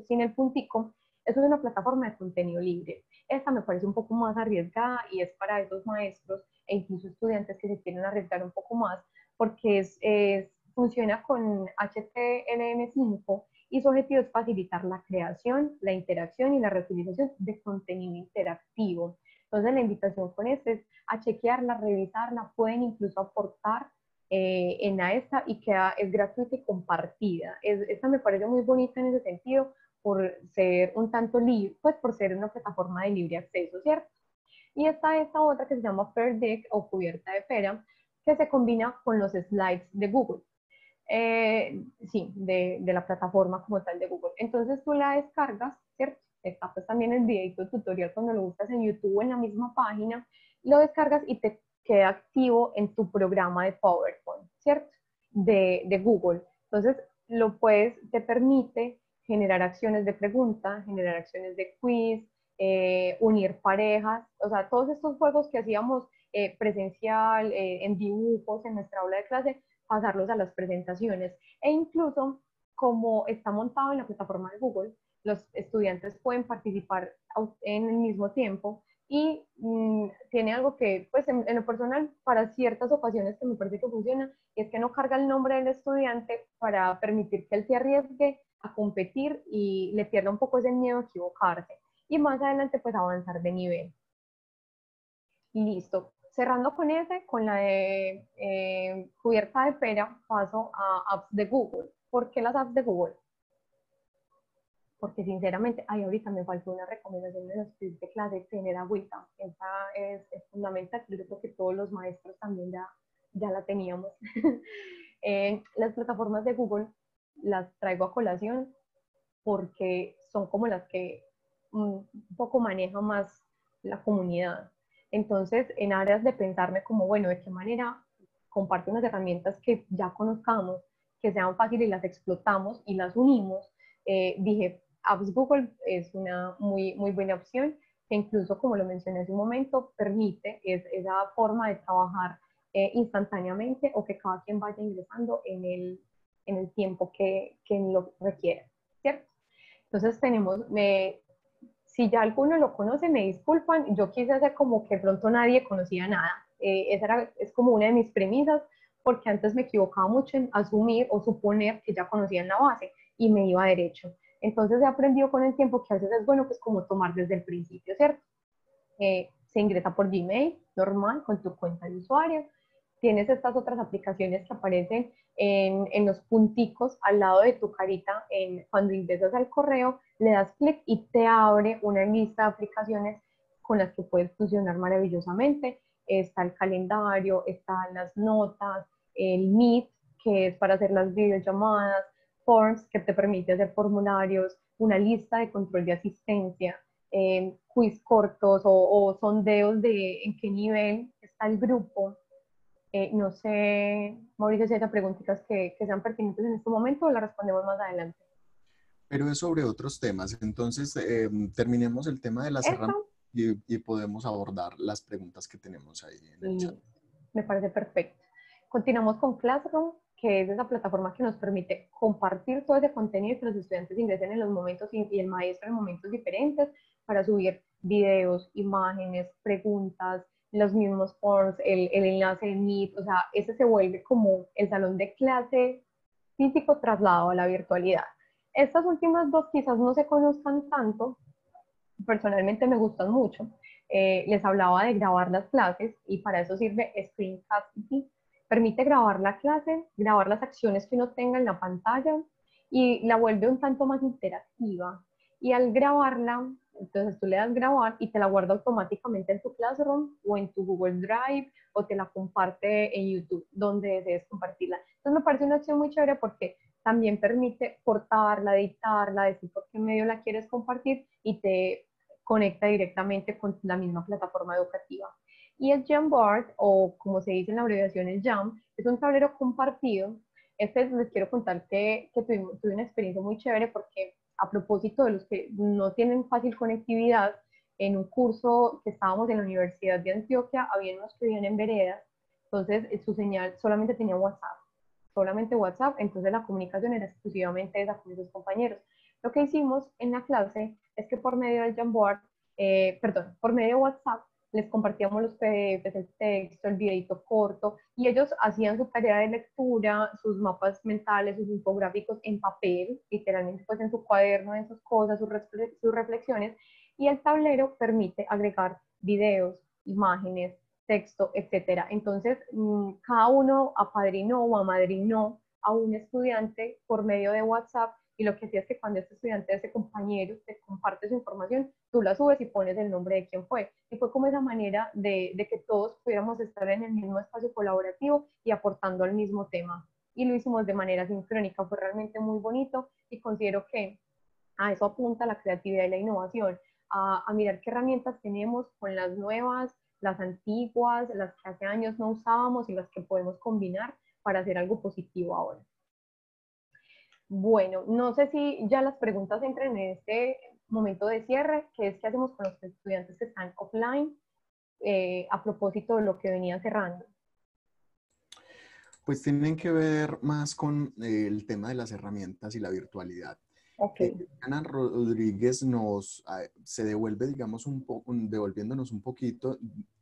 sin el puntico, es una plataforma de contenido libre. Esta me parece un poco más arriesgada y es para esos maestros e incluso estudiantes que se quieren arriesgar un poco más, porque funciona con HTML5 y su objetivo es facilitar la creación, la interacción y la reutilización de contenido interactivo. Entonces la invitación con esto es a chequearla, revisarla, pueden incluso aportar en esta y es gratuita y compartida. Esta me parece muy bonita en ese sentido por ser un tanto libre, pues por ser una plataforma de libre acceso, ¿cierto? Y está esta otra que se llama Pear Deck o cubierta de pera, que se combina con los slides de Google. Sí, de la plataforma como tal de Google. Entonces tú la descargas, ¿cierto? Está pues también el videito tutorial cuando lo buscas en YouTube o en la misma página, lo descargas y te queda activo en tu programa de PowerPoint, ¿cierto? De Google. Entonces te permite generar acciones de pregunta, generar acciones de quiz, unir parejas, o sea, todos estos juegos que hacíamos presencial, en dibujos, en nuestra aula de clase, pasarlos a las presentaciones. E incluso, como está montado en la plataforma de Google, los estudiantes pueden participar en el mismo tiempo y tiene algo que, pues en lo personal, para ciertas ocasiones que me parece que funciona, es que no carga el nombre del estudiante para permitir que él se arriesgue a competir y le pierda un poco ese miedo a equivocarse. Y más adelante, pues avanzar de nivel. Listo. Cerrando con con la de cubierta de pera, paso a apps de Google. ¿Por qué las apps de Google? Porque sinceramente, ahorita me faltó una recomendación de los tips de clase, tener agüita. Esa es fundamental, yo creo que todos los maestros también ya la teníamos. Las plataformas de Google las traigo a colación porque son como las que un poco manejan más la comunidad. Entonces, en áreas de pensarme como, bueno, ¿de qué manera comparto unas herramientas que ya conozcamos, que sean fáciles y las explotamos y las unimos? Dije, Apps Google es una muy buena opción, que incluso, como lo mencioné hace un momento, permite esa forma de trabajar instantáneamente o que cada quien vaya ingresando en el tiempo que lo requiera, ¿cierto? Entonces si ya alguno lo conoce, me disculpan, yo quise hacer como que pronto nadie conocía nada. Es como una de mis premisas, porque antes me equivocaba mucho en asumir o suponer que ya conocían la base y me iba derecho. Entonces he aprendido con el tiempo que a veces es bueno pues como tomar desde el principio, ¿cierto? Se ingresa por Gmail, normal, con tu cuenta de usuario. Tienes estas otras aplicaciones que aparecen en los punticos al lado de tu carita. Cuando ingresas al correo, le das clic y te abre una lista de aplicaciones con las que puedes funcionar maravillosamente. Está el calendario, están las notas, el Meet, que es para hacer las videollamadas, Forms, que te permite hacer formularios, una lista de control de asistencia, quiz cortos o sondeos de en qué nivel está el grupo. No sé, Mauricio, si hay preguntitas que sean pertinentes en este momento o las respondemos más adelante. Pero es sobre otros temas. Entonces, terminemos el tema de las Eso, herramientas y podemos abordar las preguntas que tenemos ahí en el chat. me parece perfecto. Continuamos con Classroom, que es esa plataforma que nos permite compartir todo ese contenido y que los estudiantes ingresen en los momentos y el maestro en momentos diferentes para subir videos, imágenes, preguntas, los mismos forms, el enlace de Meet, o sea, ese se vuelve como el salón de clase físico trasladado a la virtualidad. Estas últimas dos quizás no se conozcan tanto, personalmente me gustan mucho. Les hablaba de grabar las clases y para eso sirve Screencasting. Permite grabar la clase, grabar las acciones que uno tenga en la pantalla y la vuelve un tanto más interactiva. Y al grabarla, entonces tú le das grabar y te la guarda automáticamente en tu Classroom o en tu Google Drive o te la comparte en YouTube, donde desees compartirla. Entonces me parece una acción muy chévere porque también permite cortarla, editarla, decir por qué medio la quieres compartir y te conecta directamente con la misma plataforma educativa. Y el Jamboard, o como se dice en la abreviación, el Jam, es un tablero compartido. Les quiero contar que tuve una experiencia muy chévere porque a propósito de los que no tienen fácil conectividad, en un curso que estábamos en la Universidad de Antioquia, había unos que vivían en veredas, entonces su señal solamente tenía WhatsApp, solamente WhatsApp, entonces la comunicación era exclusivamente esa con sus compañeros. Lo que hicimos en la clase es que por medio del Jamboard, por medio de WhatsApp, les compartíamos los PDFs, el texto, el videito corto, y ellos hacían su tarea de lectura, sus mapas mentales, sus infográficos en papel, literalmente pues en su cuaderno, en sus cosas, sus reflexiones, y el tablero permite agregar videos, imágenes, texto, etcétera. Entonces, cada uno apadrinó o amadrinó a un estudiante por medio de WhatsApp y lo que hacía es que cuando este estudiante, ese compañero, te comparte su información, tú la subes y pones el nombre de quién fue. Y fue como esa manera de que todos pudiéramos estar en el mismo espacio colaborativo y aportando al mismo tema. Y lo hicimos de manera sincrónica, fue realmente muy bonito y considero que a eso apunta la creatividad y la innovación, a mirar qué herramientas tenemos con las nuevas, las antiguas, las que hace años no usábamos y las que podemos combinar para hacer algo positivo ahora. Bueno, no sé si ya las preguntas entran en este momento de cierre, que es qué hacemos con los estudiantes que están offline, a propósito de lo que venía cerrando. Pues tienen que ver más con el tema de las herramientas y la virtualidad. Ok. Ana Rodríguez se devuelve, digamos, devolviéndonos un poquito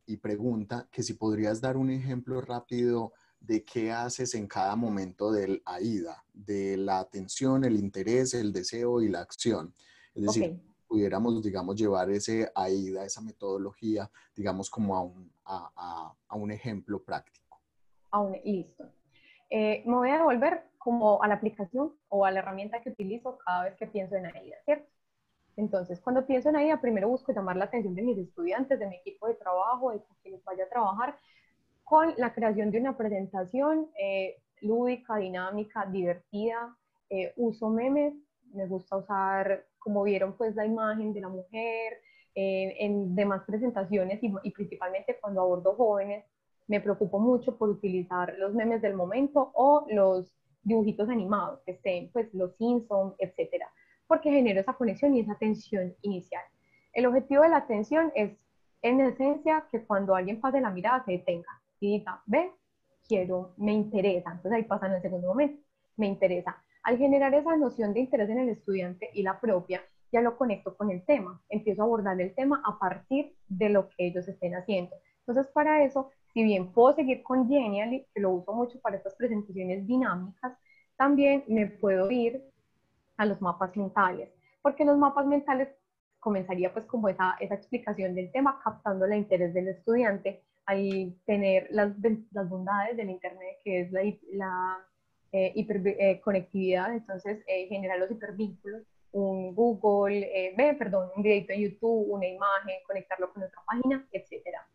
y pregunta que si podrías dar un ejemplo rápido de qué haces en cada momento del AIDA, de la atención, el interés, el deseo y la acción. Es decir, Okay. pudiéramos, digamos, llevar ese AIDA, esa metodología, digamos, como a un ejemplo práctico. Listo. Me voy a devolver como a la aplicación o a la herramienta que utilizo cada vez que pienso en AIDA, ¿cierto? Entonces, cuando pienso en AIDA, primero busco llamar la atención de mis estudiantes, de mi equipo de trabajo, de quienes vaya a trabajar, con la creación de una presentación lúdica, dinámica, divertida. Uso memes, me gusta usar, como vieron, pues la imagen de la mujer, en demás presentaciones y principalmente cuando abordo jóvenes, me preocupo mucho por utilizar los memes del momento o los dibujitos animados, que estén pues los Simpsons, etcétera, porque genero esa conexión y esa atención inicial. El objetivo de la atención es, en esencia, que cuando alguien pase la mirada se detenga y diga, ve, quiero, me interesa. Entonces ahí pasa en el segundo momento, me interesa. Al generar esa noción de interés en el estudiante y la propia, ya lo conecto con el tema. Empiezo a abordar el tema a partir de lo que ellos estén haciendo. Entonces, para eso, si bien puedo seguir con Genially, que lo uso mucho para estas presentaciones dinámicas, también me puedo ir a los mapas mentales, porque los mapas mentales comenzaría pues como esa explicación del tema, captando el interés del estudiante, al tener las bondades del Internet, que es la hiperconectividad, entonces generar los hipervínculos, un Google, un videito de YouTube, una imagen, conectarlo con otra página, etcétera.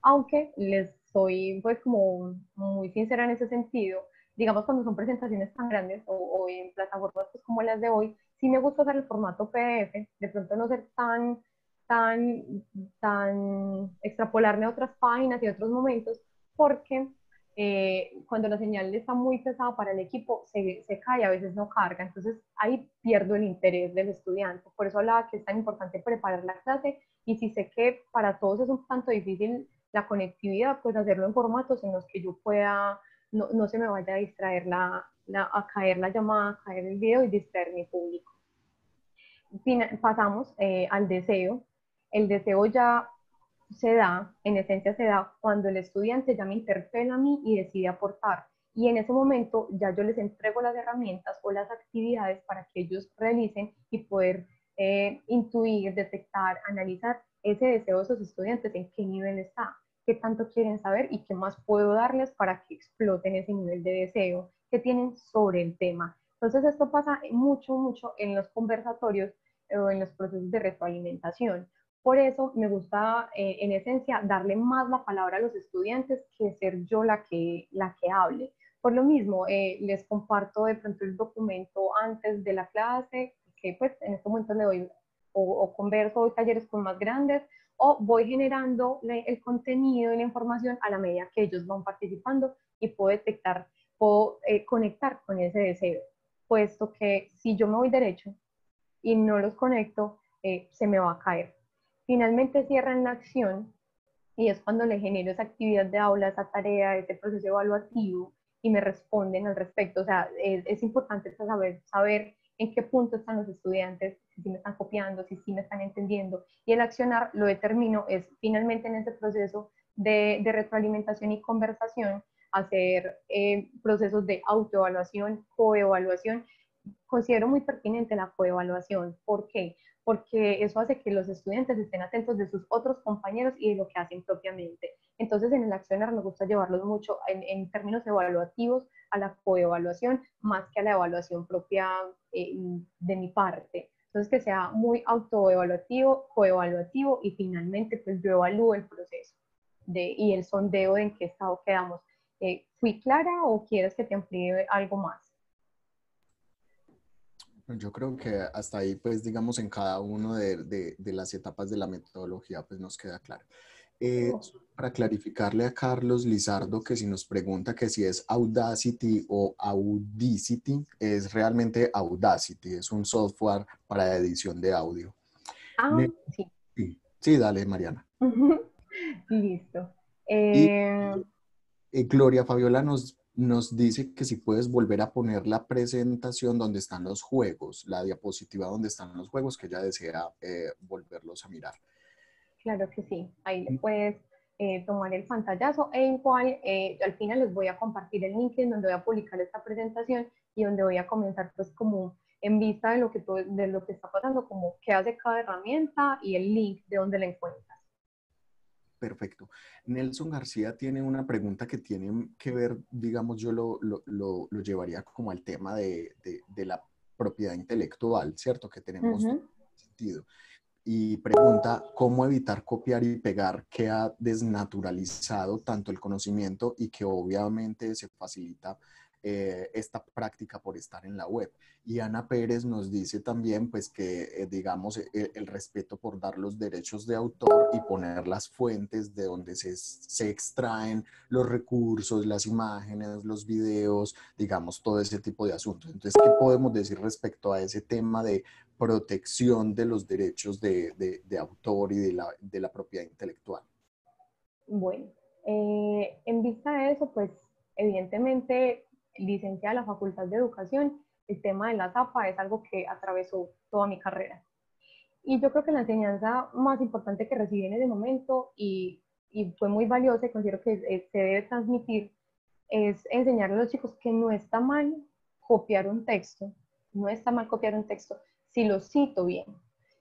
Aunque les soy pues como muy sincera en ese sentido, digamos cuando son presentaciones tan grandes o en plataformas pues, como las de hoy, sí me gusta usar el formato PDF, de pronto no ser tan, extrapolarme a otras páginas y a otros momentos, porque cuando la señal está muy pesada para el equipo, se cae, a veces no carga, entonces ahí pierdo el interés del estudiante. Por eso hablaba que es tan importante preparar la clase y si sé que para todos es un tanto difícil la conectividad, pues hacerlo en formatos en los que yo pueda, no se me vaya a distraer a caer la llamada, a caer el video y distraer mi público. Pasamos al deseo. El deseo ya se da, en esencia se da cuando el estudiante ya me interpela a mí y decide aportar. Y en ese momento ya yo les entrego las herramientas o las actividades para que ellos realicen y poder intuir, detectar, analizar ese deseo de esos estudiantes, en qué nivel está, qué tanto quieren saber y qué más puedo darles para que exploten ese nivel de deseo que tienen sobre el tema. Entonces esto pasa mucho en los conversatorios o en los procesos de retroalimentación. Por eso me gusta, en esencia, darle más la palabra a los estudiantes que ser yo la que hable. Por lo mismo, les comparto de pronto el documento antes de la clase, que pues en este momento le doy o converso, doy talleres con más grandes, o voy generando el contenido y la información a la medida que ellos van participando y puedo detectar, puedo conectar con ese deseo, puesto que si yo me voy derecho y no los conecto, se me va a caer. Finalmente cierran la acción y es cuando le genero esa actividad de aula, esa tarea, ese proceso evaluativo y me responden al respecto. O sea, es importante saber en qué punto están los estudiantes, si me están copiando, si sí me están entendiendo. Y el accionar lo determino es finalmente en ese proceso de retroalimentación y conversación, hacer procesos de autoevaluación, coevaluación. Considero muy pertinente la coevaluación. ¿Por qué? porque eso hace que los estudiantes estén atentos de sus otros compañeros y de lo que hacen propiamente. Entonces, en el accionar me gusta llevarlos mucho en términos evaluativos a la coevaluación, más que a la evaluación propia de mi parte. Entonces, que sea muy autoevaluativo, coevaluativo y finalmente, pues yo evalúo el proceso y el sondeo de en qué estado quedamos. ¿Fui clara o quieres que te amplíe algo más? Yo creo que hasta ahí, pues, digamos, en cada uno de las etapas de la metodología, pues nos queda claro. Para clarificarle a Carlos Lizardo, que si nos pregunta que si es Audacity o Audacity, es realmente Audacity, es un software para edición de audio. Ah, sí. Sí, sí, dale, Mariana. Listo. Y Gloria Fabiola nos dice que si puedes volver a poner la presentación donde están los juegos, la diapositiva donde están los juegos, que ella desea volverlos a mirar. Claro que sí. Ahí le puedes tomar el pantallazo e igual al final les voy a compartir el link en donde voy a publicar esta presentación y donde voy a comenzar pues como en vista de lo que está pasando, como qué hace cada herramienta y el link de donde la encuentras. Perfecto. Nelson García tiene una pregunta que tiene que ver, digamos, yo lo llevaría como al tema de la propiedad intelectual, ¿cierto? Que tenemos sentido. Y pregunta, ¿cómo evitar copiar y pegar que ha desnaturalizado tanto el conocimiento y que obviamente se facilita esta práctica por estar en la web? Y Ana Pérez nos dice también, pues, que, digamos, el respeto por dar los derechos de autor y poner las fuentes de donde se extraen los recursos, las imágenes, los videos, digamos, todo ese tipo de asuntos. Entonces, ¿qué podemos decir respecto a ese tema de protección de los derechos de autor y de la propiedad intelectual? Bueno, en vista de eso, pues evidentemente, licenciada de la Facultad de Educación, el tema de la ZAPA es algo que atravesó toda mi carrera. Y yo creo que la enseñanza más importante que recibí en ese momento y fue muy valiosa y considero que se debe transmitir es enseñarle a los chicos que no está mal copiar un texto, no está mal copiar un texto si lo cito bien,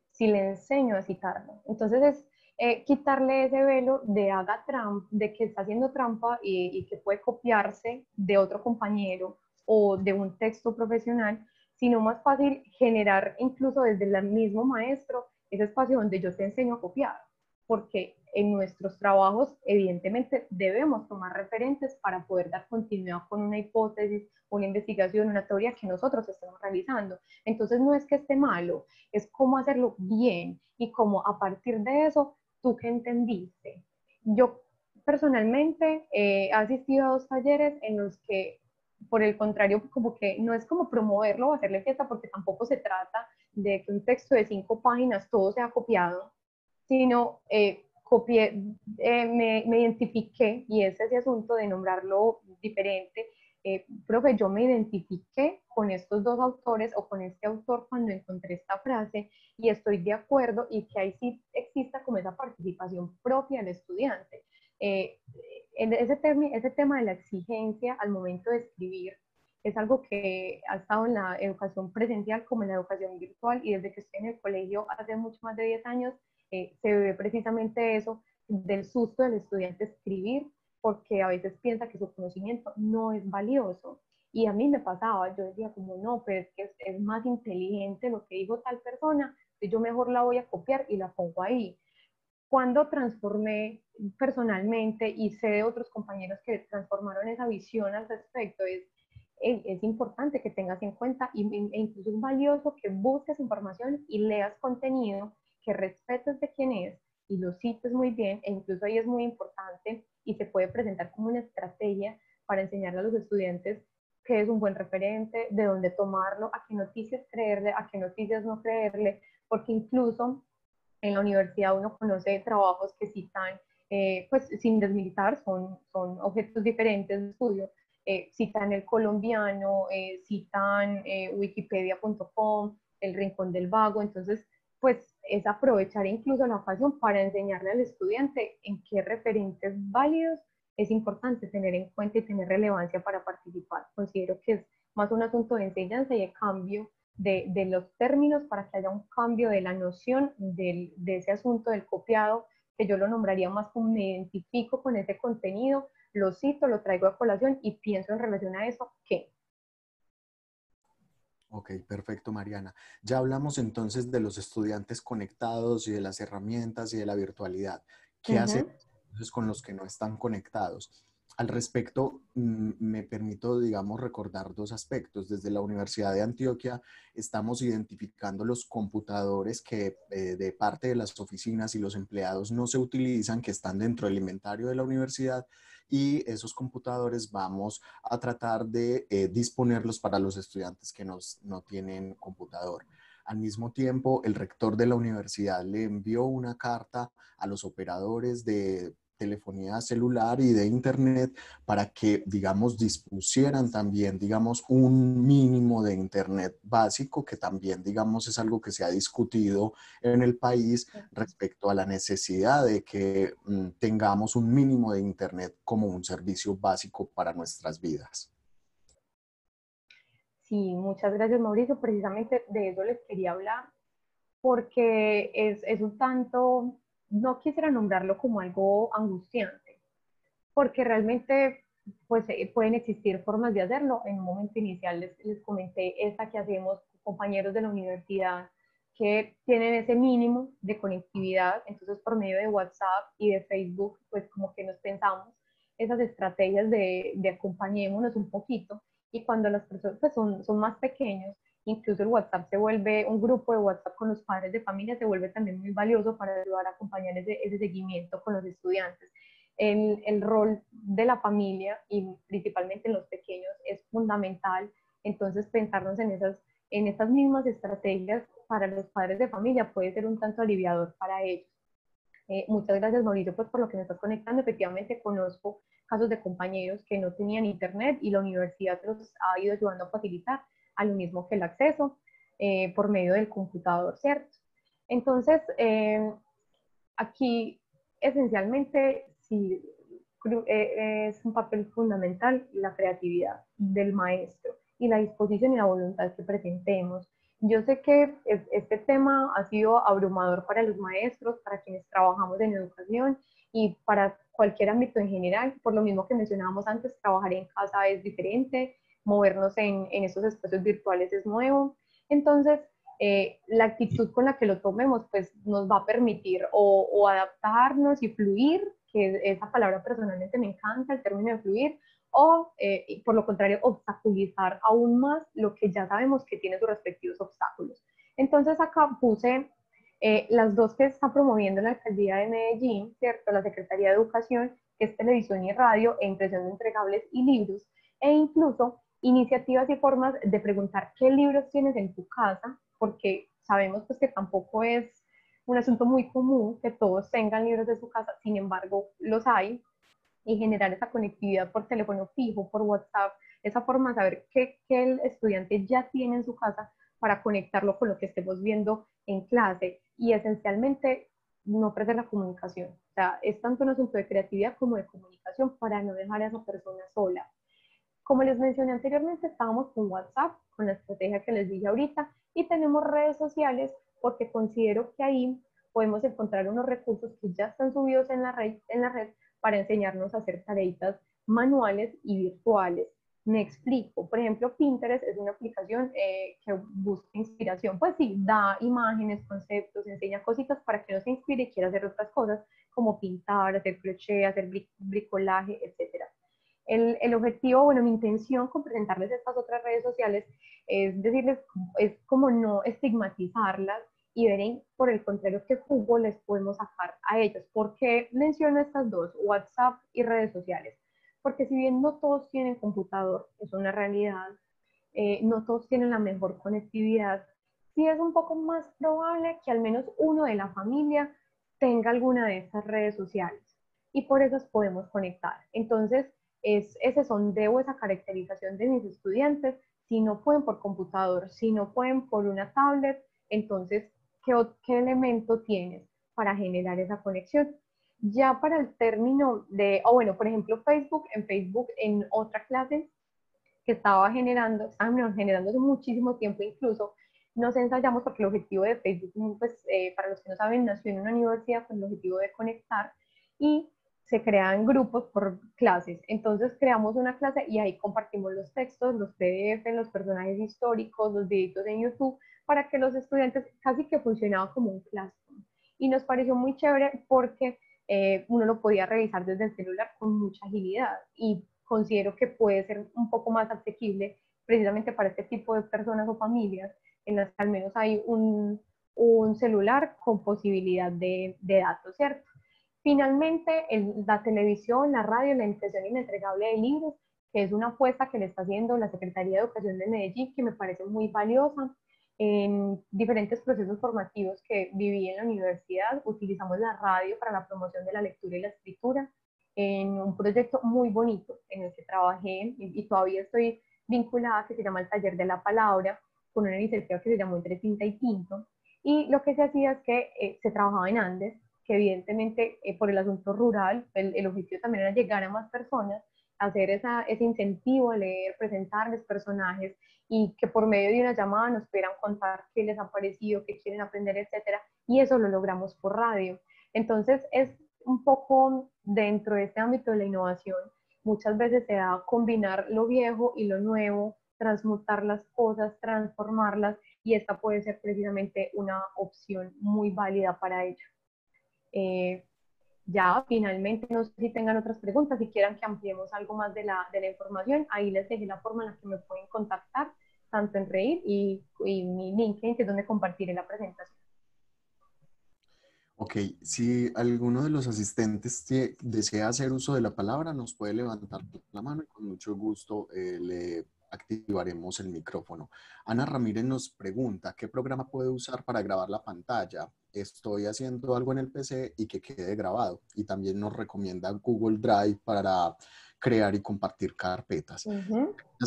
si le enseño a citarlo. Entonces es quitarle ese velo de haga trampa, de que está haciendo trampa y que puede copiarse de otro compañero o de un texto profesional, sino más fácil generar incluso desde el mismo maestro ese espacio donde yo te enseño a copiar, porque en nuestros trabajos evidentemente debemos tomar referentes para poder dar continuidad con una hipótesis, una investigación, una teoría que nosotros estamos realizando. Entonces no es que esté malo, es cómo hacerlo bien y cómo a partir de eso, tú que entendiste. Yo personalmente he asistido a 2 talleres en los que por el contrario, como que no es como promoverlo o hacerle fiesta, porque tampoco se trata de que un texto de 5 páginas todo sea copiado, sino copié, me identifiqué, y es ese asunto de nombrarlo diferente. Profe, yo me identifiqué con estos 2 autores o con este autor cuando encontré esta frase y estoy de acuerdo y que ahí sí exista como esa participación propia del estudiante. Eh, ese tema de la exigencia al momento de escribir es algo que ha estado en la educación presencial como en la educación virtual y desde que estoy en el colegio hace mucho más de 10 años se ve precisamente eso del susto del estudiante escribir porque a veces piensa que su conocimiento no es valioso. Y a mí me pasaba, yo decía como no, pero es que es más inteligente lo que dijo tal persona, yo mejor la voy a copiar y la pongo ahí. Cuando transformé personalmente y sé de otros compañeros que transformaron esa visión al respecto, es importante que tengas en cuenta e incluso es valioso que busques información y leas contenido, que respetes de quién es y lo cites muy bien, e incluso ahí es muy importante y se puede presentar como una estrategia para enseñarle a los estudiantes qué es un buen referente, de dónde tomarlo, a qué noticias creerle, a qué noticias no creerle, porque incluso en la universidad uno conoce trabajos que citan, pues sin desmilitar, son objetos diferentes de estudio, citan el colombiano, citan wikipedia.com, el Rincón del Vago, entonces pues es aprovechar incluso la ocasión para enseñarle al estudiante en qué referentes válidos es importante tener en cuenta y tener relevancia para participar. Considero que es más un asunto de enseñanza y de cambio de los términos para que haya un cambio de la noción de ese asunto del copiado, que yo lo nombraría más como me identifico con ese contenido, lo cito, lo traigo a colación y pienso en relación a eso, ¿qué? Ok, perfecto, Mariana. Ya hablamos entonces de los estudiantes conectados y de las herramientas y de la virtualidad. ¿Qué hacemos entonces con los que no están conectados? Al respecto, me permito, digamos, recordar dos aspectos. Desde la Universidad de Antioquia estamos identificando los computadores que de parte de las oficinas y los empleados no se utilizan, que están dentro del inventario de la universidad, y esos computadores vamos a tratar de disponerlos para los estudiantes que no tienen computador. Al mismo tiempo, el rector de la universidad le envió una carta a los operadores de telefonía celular y de internet para que, digamos, dispusieran también, digamos, un mínimo de internet básico, que también, digamos, es algo que se ha discutido en el país respecto a la necesidad de que tengamos un mínimo de internet como un servicio básico para nuestras vidas. Sí, muchas gracias, Mauricio. Precisamente de eso les quería hablar, porque es un tanto, no quisiera nombrarlo como algo angustiante, porque realmente pues, pueden existir formas de hacerlo. En un momento inicial les comenté esta que hacemos compañeros de la universidad que tienen ese mínimo de conectividad, entonces por medio de WhatsApp y de Facebook, pues como que nos pensamos esas estrategias de acompañémonos un poquito, y cuando las personas pues, son más pequeños, incluso el WhatsApp se vuelve, un grupo de WhatsApp con los padres de familia se vuelve también muy valioso para ayudar a acompañar ese seguimiento con los estudiantes. El rol de la familia y principalmente en los pequeños es fundamental, entonces pensarnos en estas mismas estrategias para los padres de familia puede ser un tanto aliviador para ellos. Muchas gracias, Mauricio, pues, por lo que me estás conectando. Efectivamente, conozco casos de compañeros que no tenían internet y la universidad los ha ido ayudando a facilitar, a lo mismo que el acceso por medio del computador, ¿cierto? Entonces, aquí esencialmente sí, es un papel fundamental la creatividad del maestro y la disposición y la voluntad que presentemos. Yo sé que este tema ha sido abrumador para los maestros, para quienes trabajamos en educación y para cualquier ámbito en general. Por lo mismo que mencionábamos antes, trabajar en casa es diferente, movernos en estos espacios virtuales es nuevo. Entonces, la actitud con la que lo tomemos pues nos va a permitir o adaptarnos y fluir, que esa palabra personalmente me encanta, el término de fluir, o por lo contrario obstaculizar aún más lo que ya sabemos que tiene sus respectivos obstáculos. Entonces acá puse las dos que está promoviendo la alcaldía de Medellín, ¿cierto? La Secretaría de Educación, que es televisión y radio e impresión de entregables y libros, e incluso iniciativas y formas de preguntar qué libros tienes en tu casa, porque sabemos pues que tampoco es un asunto muy común que todos tengan libros de su casa, sin embargo los hay, y generar esa conectividad por teléfono fijo, por WhatsApp, esa forma de saber qué el estudiante ya tiene en su casa para conectarlo con lo que estemos viendo en clase, y esencialmente no perder la comunicación. O sea, es tanto un asunto de creatividad como de comunicación para no dejar a esa persona sola. Como les mencioné anteriormente, estábamos con WhatsApp, con la estrategia que les dije ahorita, y tenemos redes sociales porque considero que ahí podemos encontrar unos recursos que ya están subidos en la red para enseñarnos a hacer tareitas manuales y virtuales. Me explico. Por ejemplo, Pinterest es una aplicación que busca inspiración. Pues sí, da imágenes, conceptos, enseña cositas para que uno se inspire y quiera hacer otras cosas como pintar, hacer crochet, hacer bricolaje, etcétera. El objetivo, bueno, mi intención con presentarles estas otras redes sociales es decirles, es como no estigmatizarlas y ver por el contrario qué jugo les podemos sacar a ellos. ¿Por qué menciono estas dos, WhatsApp y redes sociales? Porque si bien no todos tienen computador, es una realidad, no todos tienen la mejor conectividad, sí es un poco más probable que al menos uno de la familia tenga alguna de estas redes sociales y por eso podemos conectar. Entonces, es ese sondeo, esa caracterización de mis estudiantes, si no pueden por computador, si no pueden por una tablet, entonces, ¿qué elemento tienes para generar esa conexión? Ya para el término de, o bueno, por ejemplo, en Facebook, en otra clase que estaban generando hace muchísimo tiempo incluso, nos ensayamos porque el objetivo de Facebook, pues, para los que no saben, nació en una universidad con el objetivo de conectar y se crean grupos por clases. Entonces creamos una clase y ahí compartimos los textos, los PDF, los personajes históricos, los videitos en YouTube, para que los estudiantes casi que funcionaban como un classroom. Y nos pareció muy chévere porque uno lo podía revisar desde el celular con mucha agilidad y considero que puede ser un poco más asequible precisamente para este tipo de personas o familias en las que al menos hay un celular con posibilidad de datos, ¿cierto? Finalmente, la televisión, la radio, la impresión inentregable de libros, que es una apuesta que le está haciendo la Secretaría de Educación de Medellín, que me parece muy valiosa. En diferentes procesos formativos que viví en la universidad, utilizamos la radio para la promoción de la lectura y la escritura, en un proyecto muy bonito en el que trabajé y todavía estoy vinculada, que se llama el Taller de la Palabra, con una iniciativa que se llamó Entre Tinta y Tinto. Y lo que se hacía es que se trabajaba en Andes, que evidentemente por el asunto rural, el objetivo también era llegar a más personas, hacer ese incentivo a leer, presentarles personajes y que por medio de una llamada nos pudieran contar qué les ha parecido, qué quieren aprender, etcétera. Y eso lo logramos por radio. Entonces es un poco dentro de este ámbito de la innovación, muchas veces se da combinar lo viejo y lo nuevo, transmutar las cosas, transformarlas, y esta puede ser precisamente una opción muy válida para ello. Ya finalmente, no sé si tengan otras preguntas, si quieran que ampliemos algo más de la información, ahí les dejé la forma en la que me pueden contactar, tanto en Reír y mi LinkedIn, que es donde compartiré la presentación. Ok, si alguno de los asistentes desea hacer uso de la palabra, nos puede levantar la mano y con mucho gusto le activaremos el micrófono. Ana Ramírez nos pregunta, ¿qué programa puede usar para grabar la pantalla? Estoy haciendo algo en el PC y que quede grabado. Y también nos recomienda Google Drive para crear y compartir carpetas.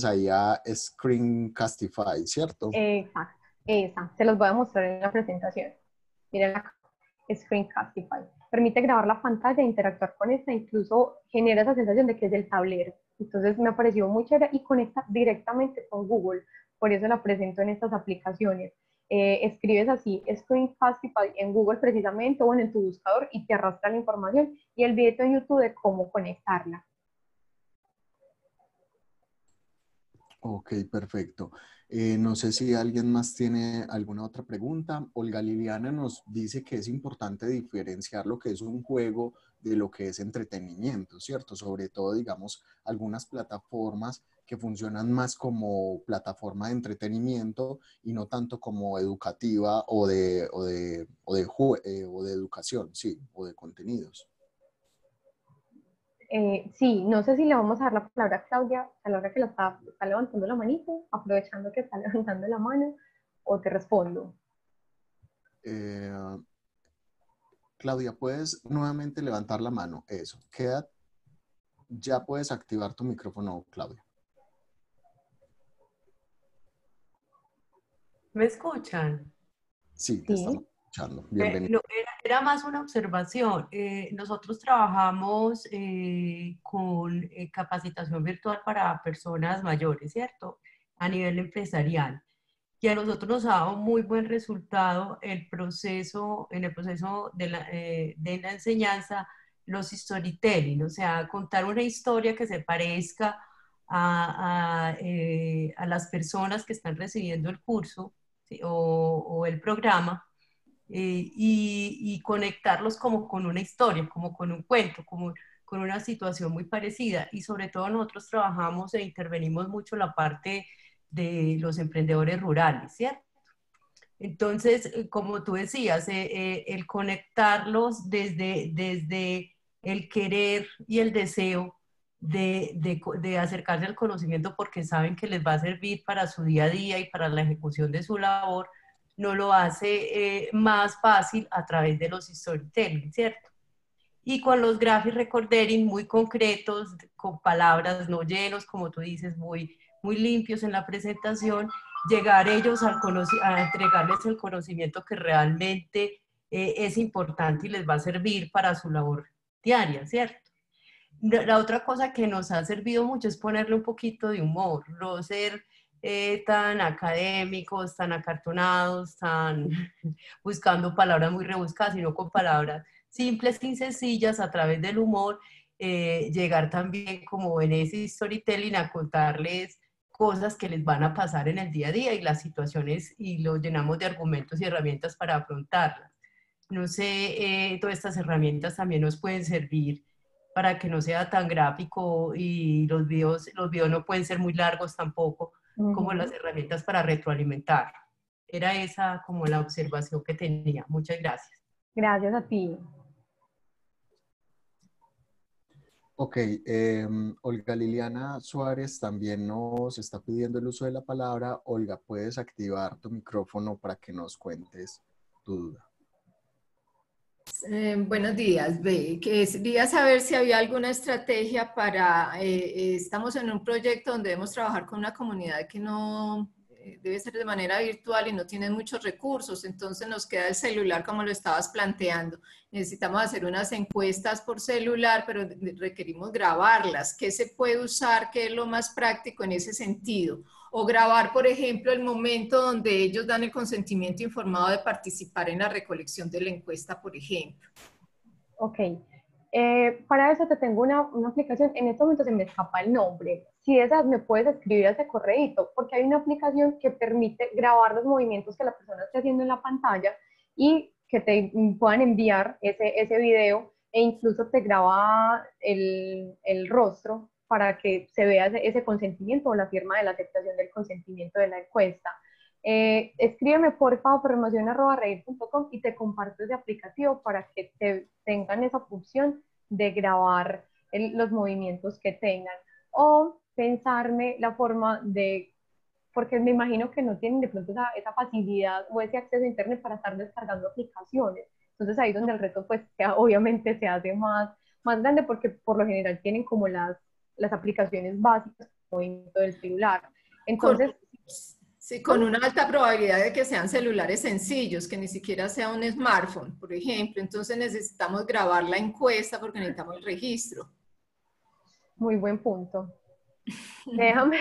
Ahí a Screencastify, ¿cierto? Exacto, esa. Se los voy a mostrar en la presentación. Miren acá. Screencastify. Permite grabar la pantalla e interactuar con esta, incluso genera esa sensación de que es el tablero. Entonces me ha parecido muy chévere y conecta directamente con Google, por eso la presento en estas aplicaciones. Escribes así, Screencastify en Google precisamente, o en tu buscador, y te arrastra la información y el video en YouTube de cómo conectarla. Ok, perfecto. No sé si alguien más tiene alguna otra pregunta. Olga Liliana nos dice que es importante diferenciar lo que es un juego de lo que es entretenimiento, ¿cierto? Sobre todo, digamos, algunas plataformas que funcionan más como plataforma de entretenimiento y no tanto como educativa o de educación, sí, o de contenidos. Sí, no sé si le vamos a dar la palabra a Claudia a la hora que está levantando la manito, aprovechando que está levantando la mano, o te respondo. Claudia, ¿puedes nuevamente levantar la mano? Eso, ya puedes activar tu micrófono, Claudia. ¿Me escuchan? Sí, te estamos escuchando. Bienvenido. No, era más una observación. Nosotros trabajamos con capacitación virtual para personas mayores, ¿cierto? A nivel empresarial. Y a nosotros nos ha dado muy buen resultado en el proceso de la enseñanza, los storytelling, o sea, contar una historia que se parezca a las personas que están recibiendo el curso, ¿sí? o el programa, y conectarlos como con una historia, como con un cuento, como con una situación muy parecida. Y sobre todo nosotros trabajamos e intervenimos mucho la parte de los emprendedores rurales, ¿cierto? Entonces, como tú decías, el conectarlos desde el querer y el deseo de acercarse al conocimiento porque saben que les va a servir para su día a día y para la ejecución de su labor, no lo hace más fácil a través de los storytelling, ¿cierto? Y con los graphic recordering muy concretos, con palabras no llenos, como tú dices, muy limpios en la presentación, llegar ellos a entregarles el conocimiento que realmente es importante y les va a servir para su labor diaria, ¿cierto? La otra cosa que nos ha servido mucho es ponerle un poquito de humor, no ser tan académicos, tan acartonados, tan buscando palabras muy rebuscadas, sino con palabras simples y sencillas a través del humor, llegar también como en ese storytelling a contarles cosas que les van a pasar en el día a día y las situaciones y los llenamos de argumentos y herramientas para afrontarlas. No sé, todas estas herramientas también nos pueden servir para que no sea tan gráfico y los videos no pueden ser muy largos tampoco, como las herramientas para retroalimentar. Era esa como la observación que tenía. Muchas gracias. Gracias a ti. Ok, Olga Liliana Suárez también nos está pidiendo el uso de la palabra. Olga, puedes activar tu micrófono para que nos cuentes tu duda. Buenos días, quería saber si había alguna estrategia para, estamos en un proyecto donde debemos trabajar con una comunidad que no debe ser de manera virtual y no tiene muchos recursos, entonces nos queda el celular como lo estabas planteando. Necesitamos hacer unas encuestas por celular, pero requerimos grabarlas. ¿Qué se puede usar? ¿Qué es lo más práctico en ese sentido? O grabar, por ejemplo, el momento donde ellos dan el consentimiento informado de participar en la recolección de la encuesta, por ejemplo. Ok. Para eso te tengo una aplicación, en este momento se me escapa el nombre. Si esas me puedes escribir a ese correíto, porque hay una aplicación que permite grabar los movimientos que la persona esté haciendo en la pantalla y que te puedan enviar ese video e incluso te graba el rostro para que se vea ese consentimiento o la firma de la aceptación del consentimiento de la encuesta. Escríbeme por favor promoción@reír.com y te comparto ese aplicativo para que tengan esa función de grabar los movimientos que tengan o pensarme la forma de, porque me imagino que no tienen de pronto esa facilidad o ese acceso a internet para estar descargando aplicaciones. Entonces ahí donde el reto pues obviamente se hace más grande porque por lo general tienen como las aplicaciones básicas del celular. Entonces, sí, con una alta probabilidad de que sean celulares sencillos, que ni siquiera sea un smartphone, por ejemplo. Entonces necesitamos grabar la encuesta porque necesitamos el registro. Muy buen punto. Déjame,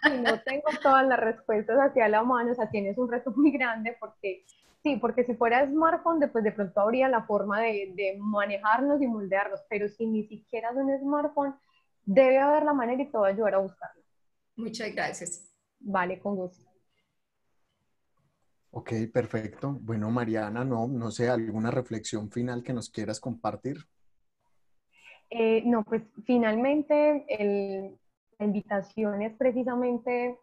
si no tengo todas las respuestas hacia la mano, o sea, tienes un reto muy grande porque, sí, porque si fuera smartphone, pues de pronto habría la forma de manejarnos y moldearnos, pero si ni siquiera es un smartphone, debe haber la manera y te voy a ayudar a buscarlo. Muchas gracias. Vale, con gusto. Ok, perfecto. Bueno, Mariana, no sé, ¿alguna reflexión final que nos quieras compartir? No, pues finalmente la invitación es precisamente